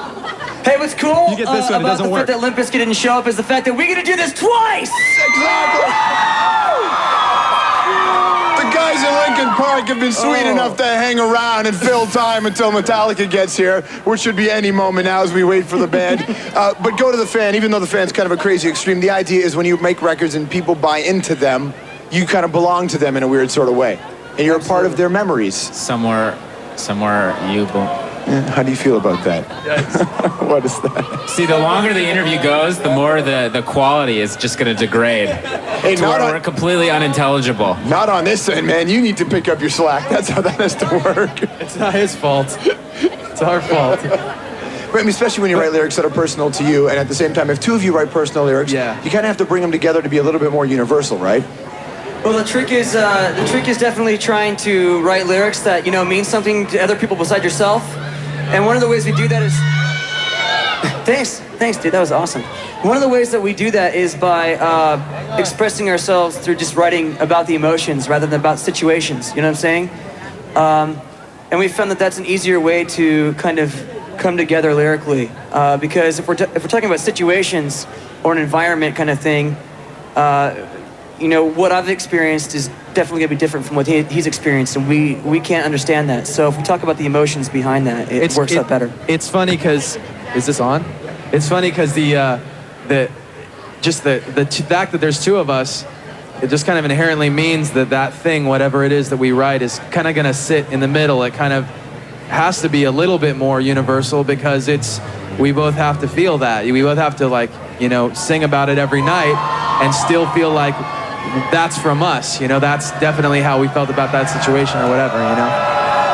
Hey, what's cool You get this one, it about doesn't the work. fact that Limp Bizkit didn't show up is the fact that we get to do this twice! Exactly! The guys in Linkin Park have been sweet enough to hang around and fill time until Metallica gets here, which should be any moment now as we wait for the band. But go to the fan, even though the fan's kind of a crazy extreme, the idea is when you make records and people buy into them, you kind of belong to them in a weird sort of way. And you're a part of their memories. Somewhere you belong. How do you feel about that? What is that? See, the longer the interview goes, the more the quality is just going to degrade. Hey, to where we're completely unintelligible. Not on this end, man. You need to pick up your slack. That's how that has to work. It's not his fault. It's our fault. I mean, especially when you write lyrics that are personal to you, and at the same time, if two of you write personal lyrics, you kind of have to bring them together to be a little bit more universal, right? Well, the trick is definitely trying to write lyrics that mean something to other people besides yourself. And one of the ways we do that is, thanks, dude. That was awesome. One of the ways that we do that is by expressing ourselves through just writing about the emotions rather than about situations. You know what I'm saying? And we found that that's an easier way to kind of come together lyrically, because if we're talking about situations or an environment kind of thing. What I've experienced is definitely going to be different from what he's experienced, and we can't understand that. So if we talk about the emotions behind that, it works out better. It's funny because, is this on? It's funny because the fact that there's two of us, it just kind of inherently means that thing, whatever it is that we write, is kind of going to sit in the middle. It kind of has to be a little bit more universal because we both have to feel that. We both have to sing about it every night and still feel like that's from us. That's definitely how we felt about that situation or whatever.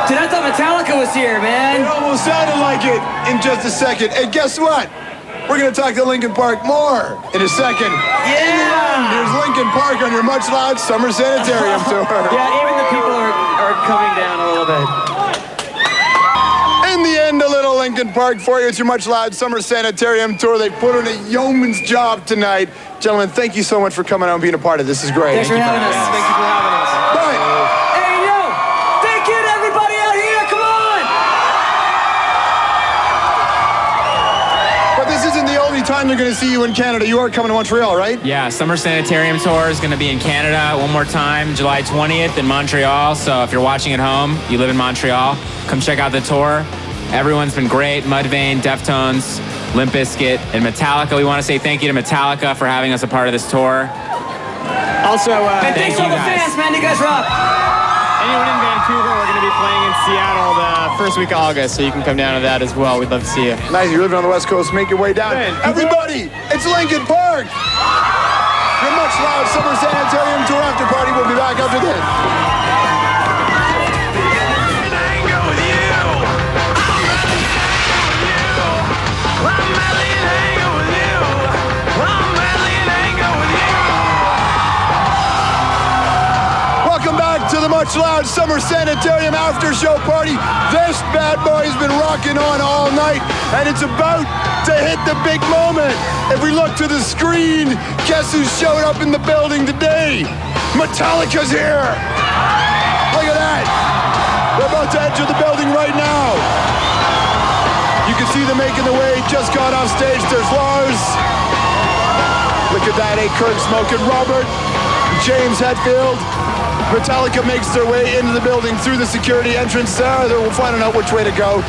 Dude, I thought Metallica was here, man. It almost sounded like it in just a second. And guess what? We're going to talk to Linkin Park more in a second. Yeah! Here's Linkin Park on your MuchLOUD Summer Sanitarium tour. Yeah, even the people are coming down a little bit. In the end, a little Linkin Park for you. It's your MuchLOUD Summer Sanitarium tour. They put in a yeoman's job tonight. Gentlemen, thank you so much for coming out and being a part of this. This is great. Thanks for having us. Thank you for having us. Right. Hey, yo! Thank you to everybody out here. Come on! But this isn't the only time they're going to see you in Canada. You are coming to Montreal, right? Yeah, Summer Sanitarium Tour is going to be in Canada one more time, July 20th in Montreal. So if you're watching at home, you live in Montreal, come check out the tour. Everyone's been great. Mudvayne, Deftones, Limp Bizkit, and Metallica. We want to say thank you to Metallica for having us a part of this tour. Also, And thanks to all the fans, man. You guys rock. anyone in Vancouver, we're going to be playing in Seattle the first week of August, so you can come down to that as well. We'd love to see you. Nice, you're living on the West Coast, make your way down. Everybody, it's Linkin Park! Your MuchLOUD Summer Sanitarium Tour after party. We'll be back after this. Welcome back to the MuchLOUD Summer Sanitarium after show party. This bad boy has been rocking on all night, and it's about to hit the big moment. If we look to the screen, guess who showed up in the building today? Metallica's here. Look at that. They're about to enter the building right now. You can see them making the way. Just got off stage. There's Lars. Look at that. A. Kirk smoking. Robert. James Hetfield. Metallica makes their way into the building through the security entrance. We'll find out which way to go.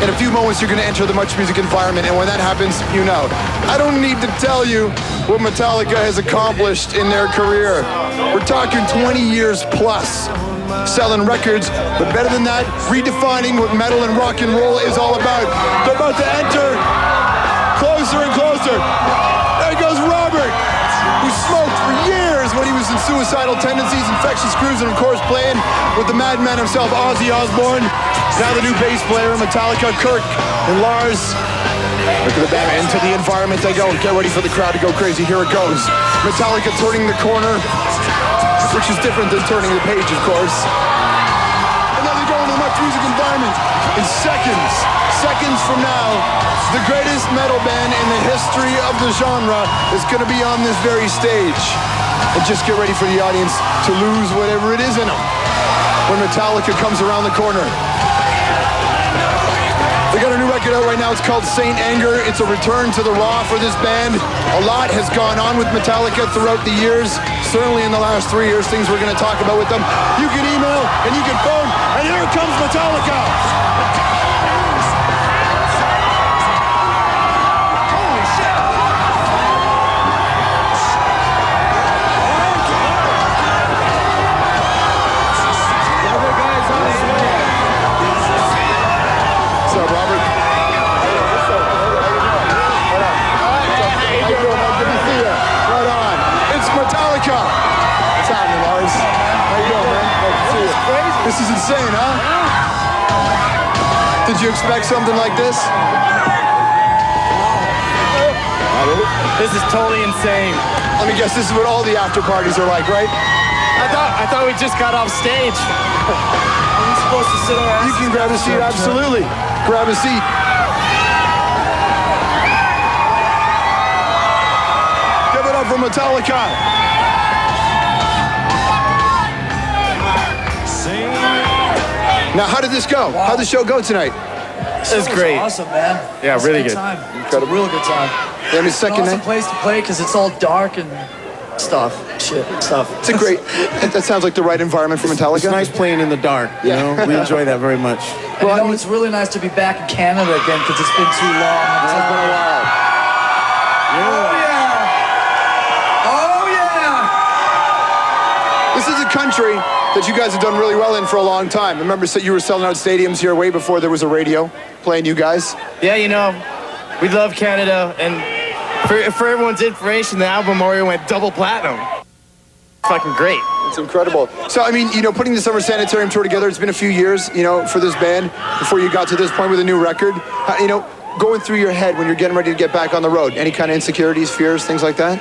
In a few moments, you're going to enter the MuchMusic environment, and when that happens, you know. I don't need to tell you what Metallica has accomplished in their career. We're talking 20 years plus, selling records, but better than that, redefining what metal and rock and roll is all about. They're about to enter closer and closer. There goes Robert, who smoked for years when he was in Suicidal Tendencies, Infectious Grooves, and of course playing with the madman himself, Ozzy Osbourne. Now the new bass player in Metallica, Kirk and Lars. Look at them into the environment they go. Get ready for the crowd to go crazy. Here it goes. Metallica turning the corner, which is different than turning the page, of course. And now they go into the MuchMusic environment. In seconds from now, the greatest metal band in the history of the genre is going to be on this very stage. And just get ready for the audience to lose whatever it is in them when Metallica comes around the corner. They got a new record out right now. It's called Saint Anger. It's a return to the raw for this band. A lot has gone on with Metallica throughout the years. Certainly in the last 3 years, things we're going to talk about with them. You can email and you can phone, and here comes Metallica. This is insane, huh? Did you expect something like this? This is totally insane. Let me guess, this is what all the after parties are like, right? I thought we just got off stage. Are we supposed to sit our asses? You can grab a seat, absolutely. Grab a seat. Give it up for Metallica. Now, how did this go? Wow. How'd the show go tonight? This was great. Awesome, man. Yeah, really good. Time. Incredible. Real good time. Yeah, it's second awesome place to play because it's all dark and stuff. It's a great, that sounds like the right environment for Metallica. It's nice playing in the dark, you know? We enjoy that very much. And you know, it's really nice to be back in Canada again because it's been too long. It's been a while. Oh, yeah. Oh, yeah. This is a country that you guys have done really well in for a long time. I remember you were selling out stadiums here way before there was a radio playing you guys. Yeah, you know, we love Canada, and for everyone's information, the album already went double platinum. Fucking great. It's incredible. So, I mean, you know, putting the Summer Sanitarium tour together, it's been a few years, you know, for this band before you got to this point with a new record. You know, going through your head when you're getting ready to get back on the road, any kind of insecurities, fears, things like that?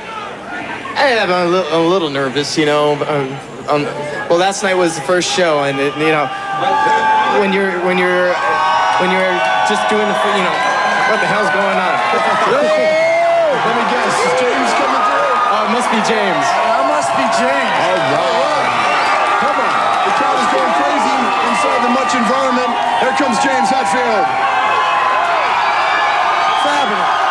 I'm a little nervous, you know. Well, last night was the first show, and you know, when you're just doing the, you know, what the hell's going on? Let me guess, is James coming through? Oh, it must be James. That must be James. All right. Come on. The crowd is going crazy inside the Much environment. Here comes James Hetfield. Fabulous.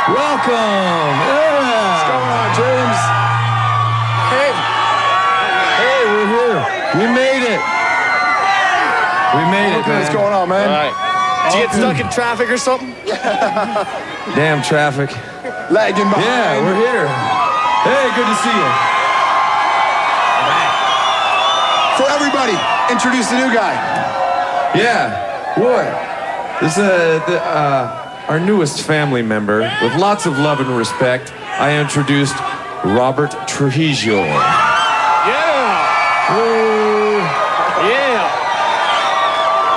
Welcome. What's going on, James? Hey, we're here. We made it. We made it, man. What's going on, man? All right. Did you get stuck in traffic or something? Damn traffic. Lagging behind. Yeah, we're here. Hey, good to see you. For everybody, introduce the new guy. Yeah, boy. This is our newest family member. With lots of love and respect, I introduced Robert Trujillo. Yeah. Yeah.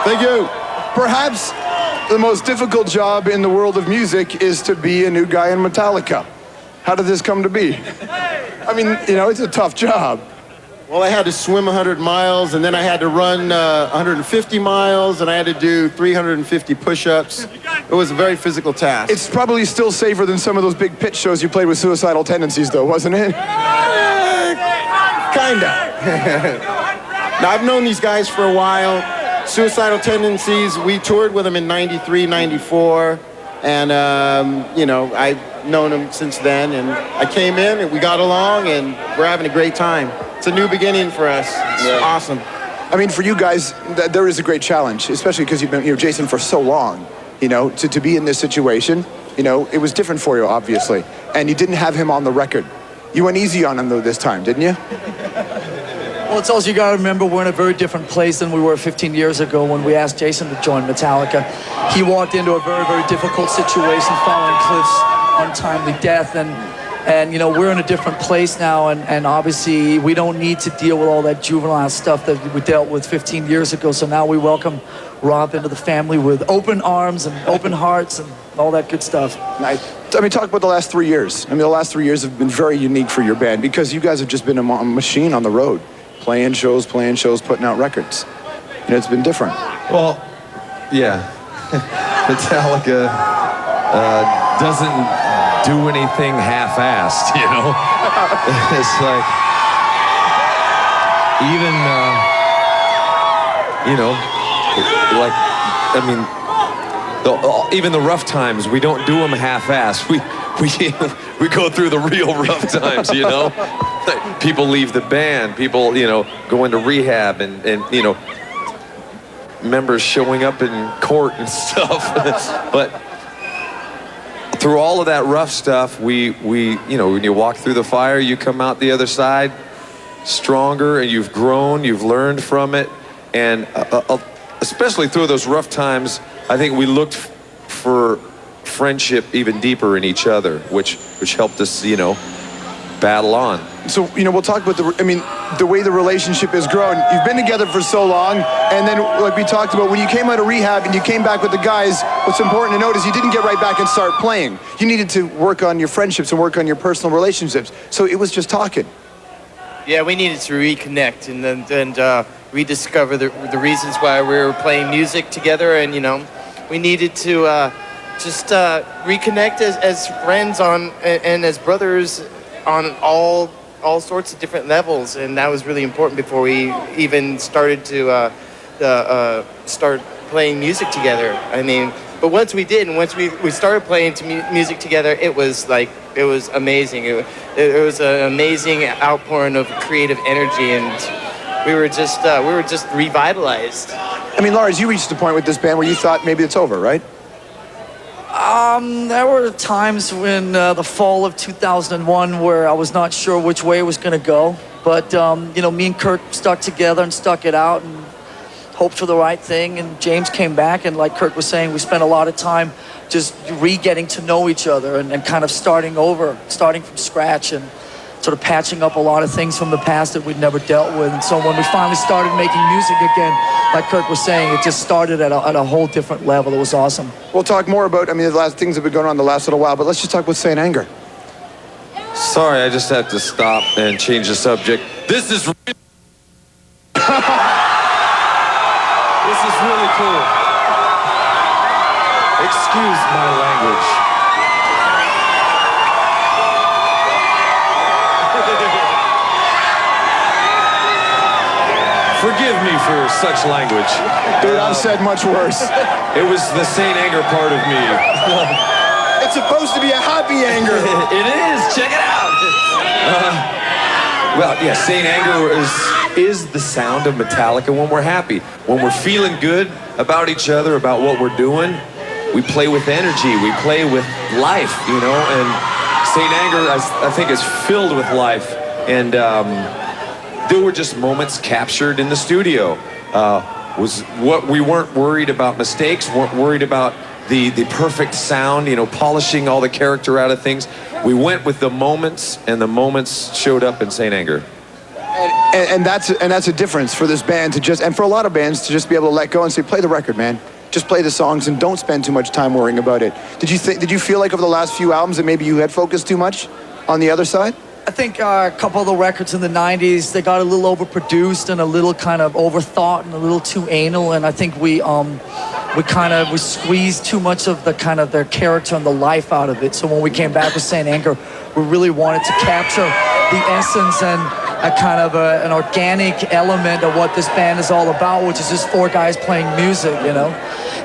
Thank you. Perhaps the most difficult job in the world of music is to be a new guy in Metallica. How did this come to be? I mean, you know, it's a tough job. Well, I had to swim 100 miles, and then I had to run 150 miles, and I had to do 350 push-ups. It was a very physical task. It's probably still safer than some of those big pitch shows you played with Suicidal Tendencies, though, wasn't it? Kinda. Now, I've known these guys for a while. Suicidal Tendencies, we toured with them in 93, 94, and, you know, I've known them since then, and I came in, and we got along, and we're having a great time. It's a new beginning for us. It's awesome. I mean, for you guys, there is a great challenge, especially because you've been, you know, Jason for so long. You know, to be in this situation, you know, it was different for you, obviously, and you didn't have him on the record. You went easy on him though this time, didn't you? Well, it's also, you gotta remember, we're in a very different place than we were 15 years ago when we asked Jason to join Metallica. He walked into a very, very difficult situation following Cliff's untimely death, and you know, we're in a different place now, and obviously we don't need to deal with all that juvenile stuff that we dealt with 15 years ago. So now we welcome Rob into the family with open arms and open hearts and all that good stuff. Nice. I mean, talk about the last 3 years. I mean, the last 3 years have been very unique for your band because you guys have just been a machine on the road, playing shows, putting out records. And it's been different. Well, yeah. Metallica doesn't do anything half-assed, you know? It's like, even, you know, like, I mean, even the rough times, we don't do them half-assed. We go through the real rough times, you know? People leave the band, people, you know, go into rehab, and you know, members showing up in court and stuff. But through all of that rough stuff, we, you know, when you walk through the fire, you come out the other side stronger, and you've grown, you've learned from it, and especially through those rough times, I think we looked for friendship even deeper in each other, which helped us, you know, battle on. So, you know, we'll talk about the way the relationship has grown. You've been together for so long, and then, like we talked about, when you came out of rehab and you came back with the guys, what's important to note is you didn't get right back and start playing. You needed to work on your friendships and work on your personal relationships. So it was just talking. Yeah, we needed to reconnect and rediscover the reasons why we were playing music together, and, you know, we needed to just reconnect as friends and as brothers on all sorts of different levels, and that was really important before we even started to start playing music together. I mean, but once we did, and once we started playing music together, it was amazing. It was an amazing outpouring of creative energy, and we were just revitalized. I mean, Lars, you reached a point with this band where you thought maybe it's over, right? There were times in the fall of 2001 where I was not sure which way it was going to go. But, you know, me and Kurt stuck together and stuck it out and hoped for the right thing. And James came back, and like Kurt was saying, we spent a lot of time just re-getting to know each other and kind of starting over, starting from scratch and sort of patching up a lot of things from the past that we'd never dealt with. And so when we finally started making music again, like Kurt was saying, it just started at a whole different level. It was awesome. We'll talk more about, I mean, the last things have been going on the last little while, but let's just talk with Saint Anger. Sorry, I just had to stop and change the subject. This is really cool. Excuse my language. Forgive me for such language. Dude, I've said much worse. It was the Saint Anger part of me. It's supposed to be a happy anger. It is. Check it out. Well, yeah, Saint Anger is the sound of Metallica when we're happy. When we're feeling good about each other, about what we're doing, we play with energy. We play with life, you know. And Saint Anger, I think, is filled with life. And there were just moments captured in the studio. Was what we weren't worried about mistakes, weren't worried about the perfect sound, you know, polishing all the character out of things. We went with the moments, and the moments showed up in Saint Anger. And that's a difference for this band to just, and for a lot of bands to just be able to let go and say, play the record, man. Just play the songs and don't spend too much time worrying about it. Did you feel like over the last few albums that maybe you had focused too much on the other side? I think a couple of the records in the 90s, they got a little overproduced and a little kind of overthought and a little too anal. And I think we squeezed too much of the kind of their character and the life out of it. So when we came back with Saint Anger, we really wanted to capture the essence and a kind of an organic element of what this band is all about, which is just four guys playing music, you know?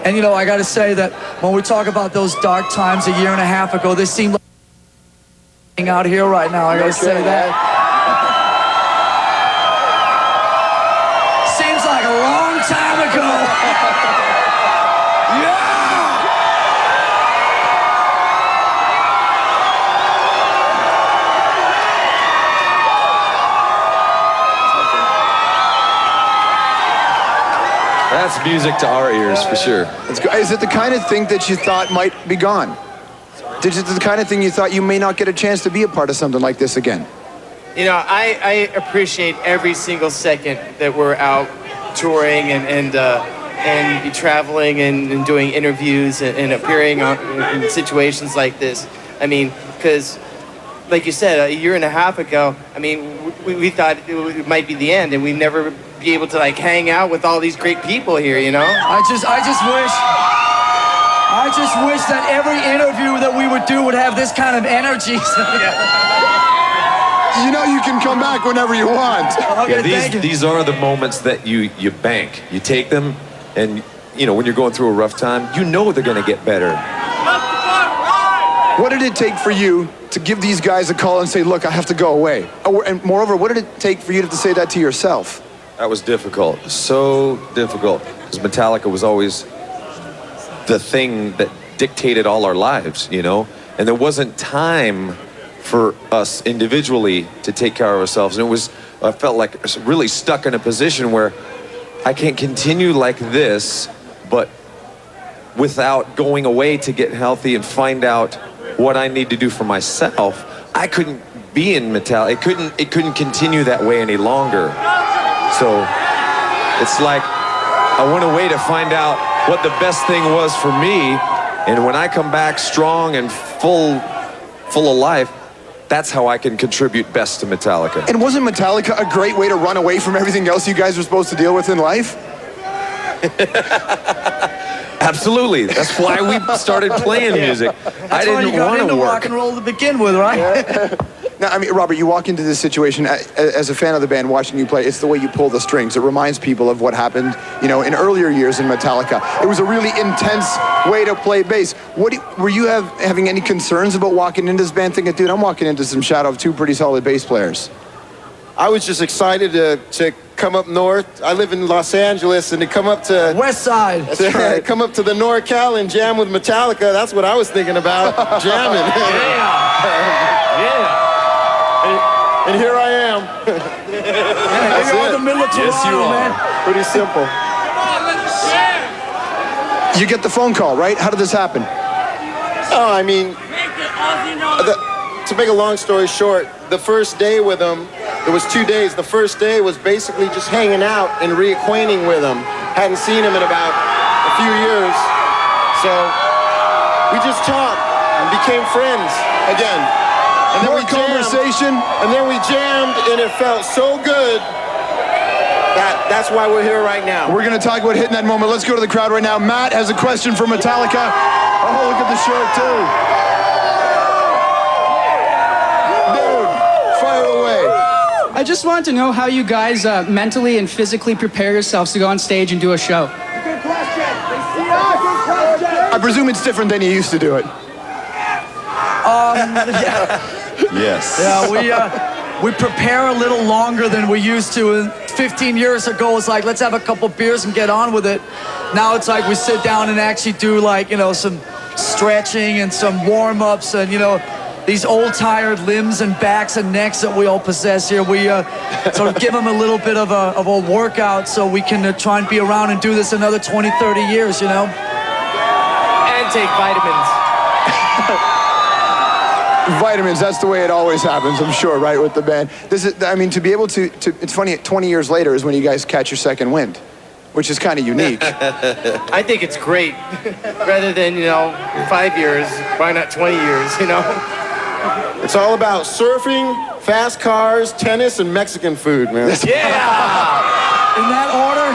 And, you know, I got to say that when we talk about those dark times a year and a half ago, they seem like out here right now, I gotta say that. Seems like a long time ago. Yeah! That's music to our ears, for sure. Is it the kind of thing that you thought might be gone? Is it the kind of thing you thought you may not get a chance to be a part of something like this again? You know, I appreciate every single second that we're out touring and traveling and doing interviews and appearing in situations like this. I mean, because, like you said, a year and a half ago, I mean, we thought it might be the end, and we'd never be able to like hang out with all these great people here. You know? I just wish that every interview that we would do would have this kind of energy. You know you can come back whenever you want. Yeah, these are the moments that you bank. You take them, and you know when you're going through a rough time, you know they're going to get better. What did it take for you to give these guys a call and say, look, I have to go away? And moreover, what did it take for you to say that to yourself? That was difficult. So difficult. Because Metallica was always the thing that dictated all our lives, you know? And there wasn't time for us individually to take care of ourselves. And I felt like I was really stuck in a position where I can't continue like this, but without going away to get healthy and find out what I need to do for myself. I couldn't be in Metallica. It couldn't continue that way any longer. So it's like I went away to find out what the best thing was for me, and when I come back strong and full of life, that's how I can contribute best to Metallica. And wasn't Metallica a great way to run away from everything else you guys were supposed to deal with in life? Absolutely. That's why we started playing music. I didn't want to work. Rock and roll to begin with, right? Yeah. Now, I mean, Robert, you walk into this situation as a fan of the band, watching you play. It's the way you pull the strings. It reminds people of what happened, you know, in earlier years in Metallica. It was a really intense way to play bass. Were you having any concerns about walking into this band thinking, dude, I'm walking into some shadow of two pretty solid bass players? I was just excited to come up north. I live in Los Angeles, and to come up to West Side. Come up to the NorCal and jam with Metallica. That's what I was thinking about, jamming. And here I am. You're in the middle of Toronto, man. Pretty simple. You get the phone call, right? How did this happen? Oh, I mean, to make a long story short, the first day with him, it was 2 days. The first day was basically just hanging out and reacquainting with him. Hadn't seen him in about a few years. So we just talked and became friends again. And then More conversation. And then we jammed, and it felt so good. That's why we're here right now. We're going to talk about hitting that moment. Let's go to the crowd right now. Matt has a question for Metallica. Oh, look at the shirt, too. Dude, fire away. I just wanted to know how you guys mentally and physically prepare yourselves to go on stage and do a show. Good question. Yeah. I presume it's different than you used to do it. Yeah. Yes. Yeah, we prepare a little longer than we used to. 15 years ago, it was like, let's have a couple beers and get on with it. Now it's like we sit down and actually do, like, you know, some stretching and some warm-ups and, you know, these old tired limbs and backs and necks that we all possess here. We sort of give them a little bit of a workout so we can try and be around and do this another 20, 30 years, you know? And take vitamins. Vitamins, that's the way it always happens, I'm sure, right, with the band. This is, I mean, to be able to it's funny, 20 years later is when you guys catch your second wind, which is kind of unique. I think it's great. Rather than, you know, 5 years, why not 20 years, you know? It's all about surfing, fast cars, tennis, and Mexican food, man. Yeah! In that order?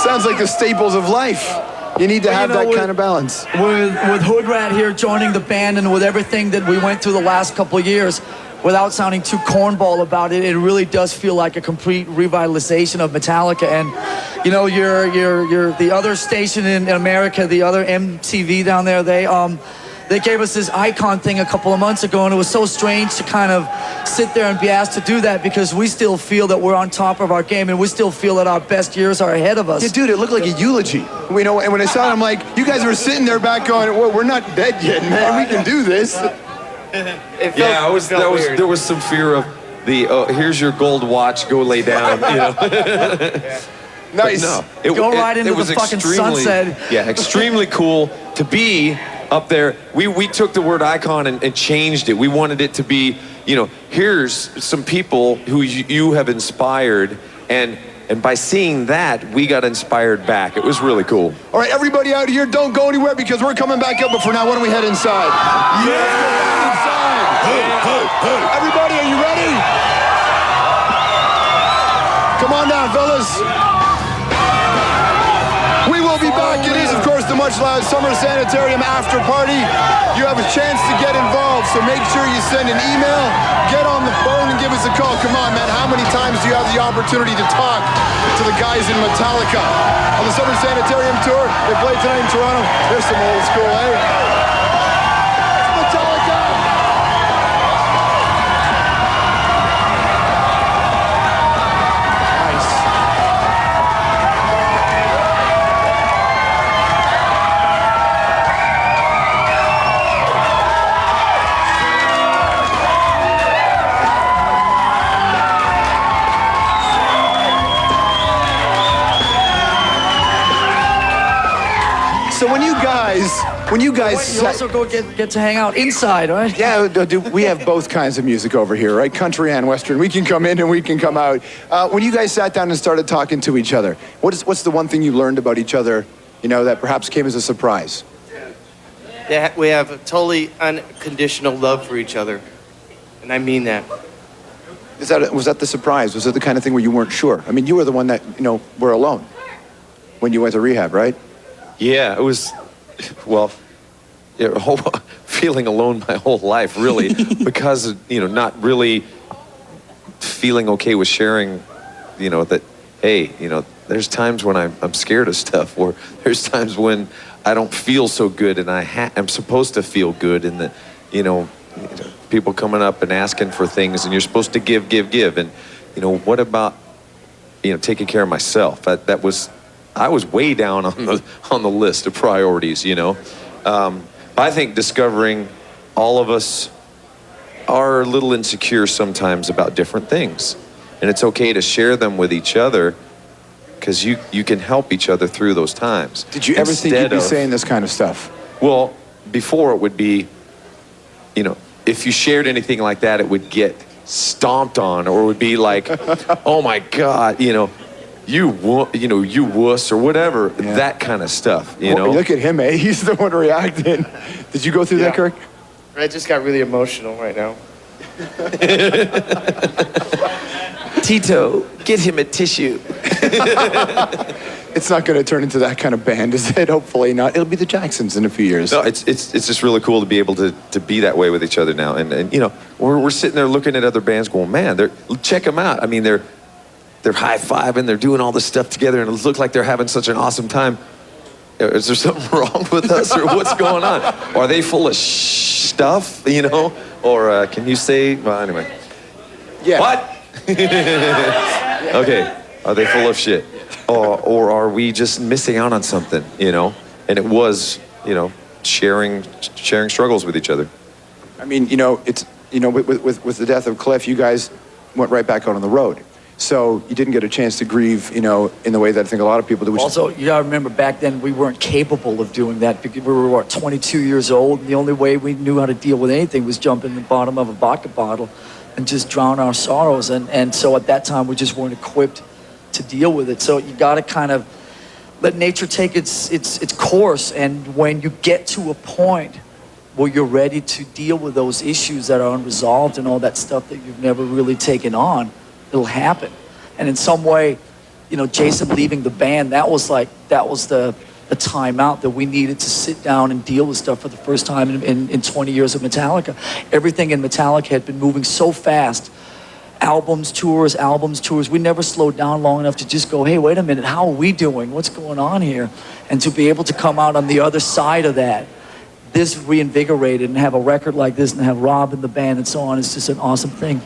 Sounds like the staples of life. You need to have that kind of balance. With Hood Rat here joining the band and with everything that we went through the last couple of years, without sounding too cornball about it, it really does feel like a complete revitalization of Metallica. And you know, you're the other station in America, the other MTV down there, they gave us this icon thing a couple of months ago, and it was so strange to kind of sit there and be asked to do that because we still feel that we're on top of our game and we still feel that our best years are ahead of us. Yeah, dude, it looked like a eulogy. You know, and when I saw it, I'm like, you guys were sitting there back going, well, we're not dead yet, man. We can do this. There was some fear of the here's your gold watch, go lay down. You know. Nice. No, Go right into the fucking sunset. Yeah, extremely cool to be up there. We took the word icon and changed it. We wanted it to be, you know, here's some people who you have inspired, and by seeing that, we got inspired back. It was really cool. All right, everybody out here, don't go anywhere because we're coming back up. But for now, why don't we head inside? Yeah! Inside. Hey. Everybody, are you ready? Come on down, fellas. We will be back. It is, of course, the MuchLOUD Summer Sanitarium after party. You have a chance to get involved, so make sure you send an email, get on the phone, and give us a call. Come on, man. How many times do you have the opportunity to talk to the guys in Metallica? On the Summer Sanitarium tour, they play tonight in Toronto. There's some old school, eh? It's Metallica! So when you guys You also go get to hang out inside, right? Yeah, dude, we have both kinds of music over here, right? Country and Western. We can come in and we can come out. When you guys sat down and started talking to each other, what's the one thing you learned about each other, you know, that perhaps came as a surprise? Yeah, we have a totally unconditional love for each other. And I mean that. Was that the surprise? Was it the kind of thing where you weren't sure? I mean, you were the one that, you know, were alone when you went to rehab, right? Yeah, it was, well, feeling alone my whole life, really, because, you know, not really feeling okay with sharing, you know, that, hey, you know, there's times when I'm scared of stuff, or there's times when I don't feel so good and I'm supposed to feel good, and that, you know, people coming up and asking for things and you're supposed to give. And, you know, what about taking care of myself. I was way down on the list of priorities, But I think discovering all of us are a little insecure sometimes about different things. And it's okay to share them with each other because you can help each other through those times. Did you ever think you'd be saying this kind of stuff? Well, before it would be, if you shared anything like that, it would get stomped on, or it would be like, oh my God, you wuss, or whatever, that kind of stuff, Well, look at him, he's the one reacting. Did you go through that, Kirk? I just got really emotional right now. Tito, get him a tissue. It's not going to turn into that kind of band, is it? Hopefully not. It'll be the Jacksons in a few years. No, it's just really cool to be able to be that way with each other now. And we're sitting there looking at other bands going, man, check them out. I mean, they're high-fiving, they're doing all this stuff together, and it looks like they're having such an awesome time. Is there something wrong with us, or what's going on? Are they full of stuff, Or can you say, well, anyway. Yeah. What? Okay, are they full of shit? Or are we just missing out on something, And it was, sharing struggles with each other. I mean, it's, with the death of Cliff, you guys went right back out on the road. So you didn't get a chance to grieve, in the way that I think a lot of people do. Also, you gotta remember back then we weren't capable of doing that because we were 22 years old, and the only way we knew how to deal with anything was jump in the bottom of a vodka bottle and just drown our sorrows. And so at that time we just weren't equipped to deal with it. So you gotta kind of let nature take its course, and when you get to a point where you're ready to deal with those issues that are unresolved and all that stuff that you've never really taken on, it'll happen. And in some way, Jason leaving the band, that was the time out that we needed to sit down and deal with stuff for the first time in 20 years of Metallica. Everything in Metallica had been moving so fast. Albums, tours. We never slowed down long enough to just go, hey, wait a minute, how are we doing? What's going on here? And to be able to come out on the other side of that, this reinvigorated, and have a record like this and have Rob in the band and so on, it's just an awesome thing.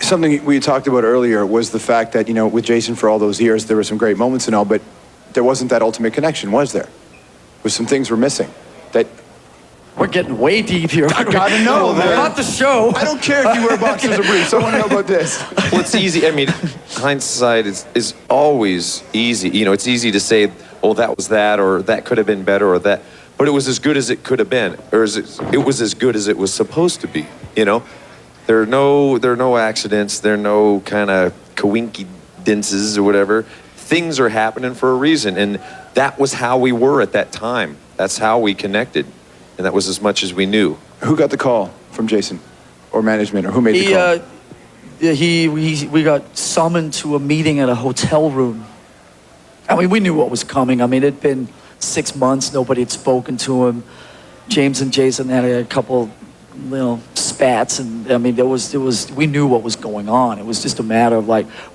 Something we talked about earlier was the fact that, with Jason for all those years, there were some great moments and all, but there wasn't that ultimate connection, was there? There was some things were missing. We're getting way deep here. I gotta know, man. About the show. I don't care if you wear boxers or briefs. I want to know about this. Well, it's easy. I mean, hindsight is always easy. It's easy to say, oh, that was that, or that could have been better, or that. But it was as good as it could have been, or it was as good as it was supposed to be, There are no accidents. There are no kind of coincidences or whatever. Things are happening for a reason, and that was how we were at that time. That's how we connected, and that was as much as we knew. Who got the call from Jason, or management, or who made the call? We got summoned to a meeting at a hotel room. I mean, we knew what was coming. I mean, it'd been 6 months. Nobody had spoken to him. James and Jason had a couple spats, and I mean, we knew what was going on. It was just a matter of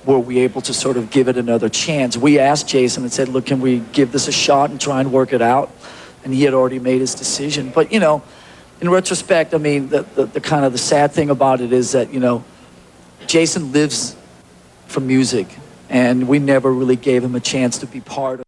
were we able to sort of give it another chance? We asked Jason and said, look, can we give this a shot and try and work it out? And he had already made his decision. But in retrospect, I mean, the kind of the sad thing about it is that Jason lives for music, and we never really gave him a chance to be part of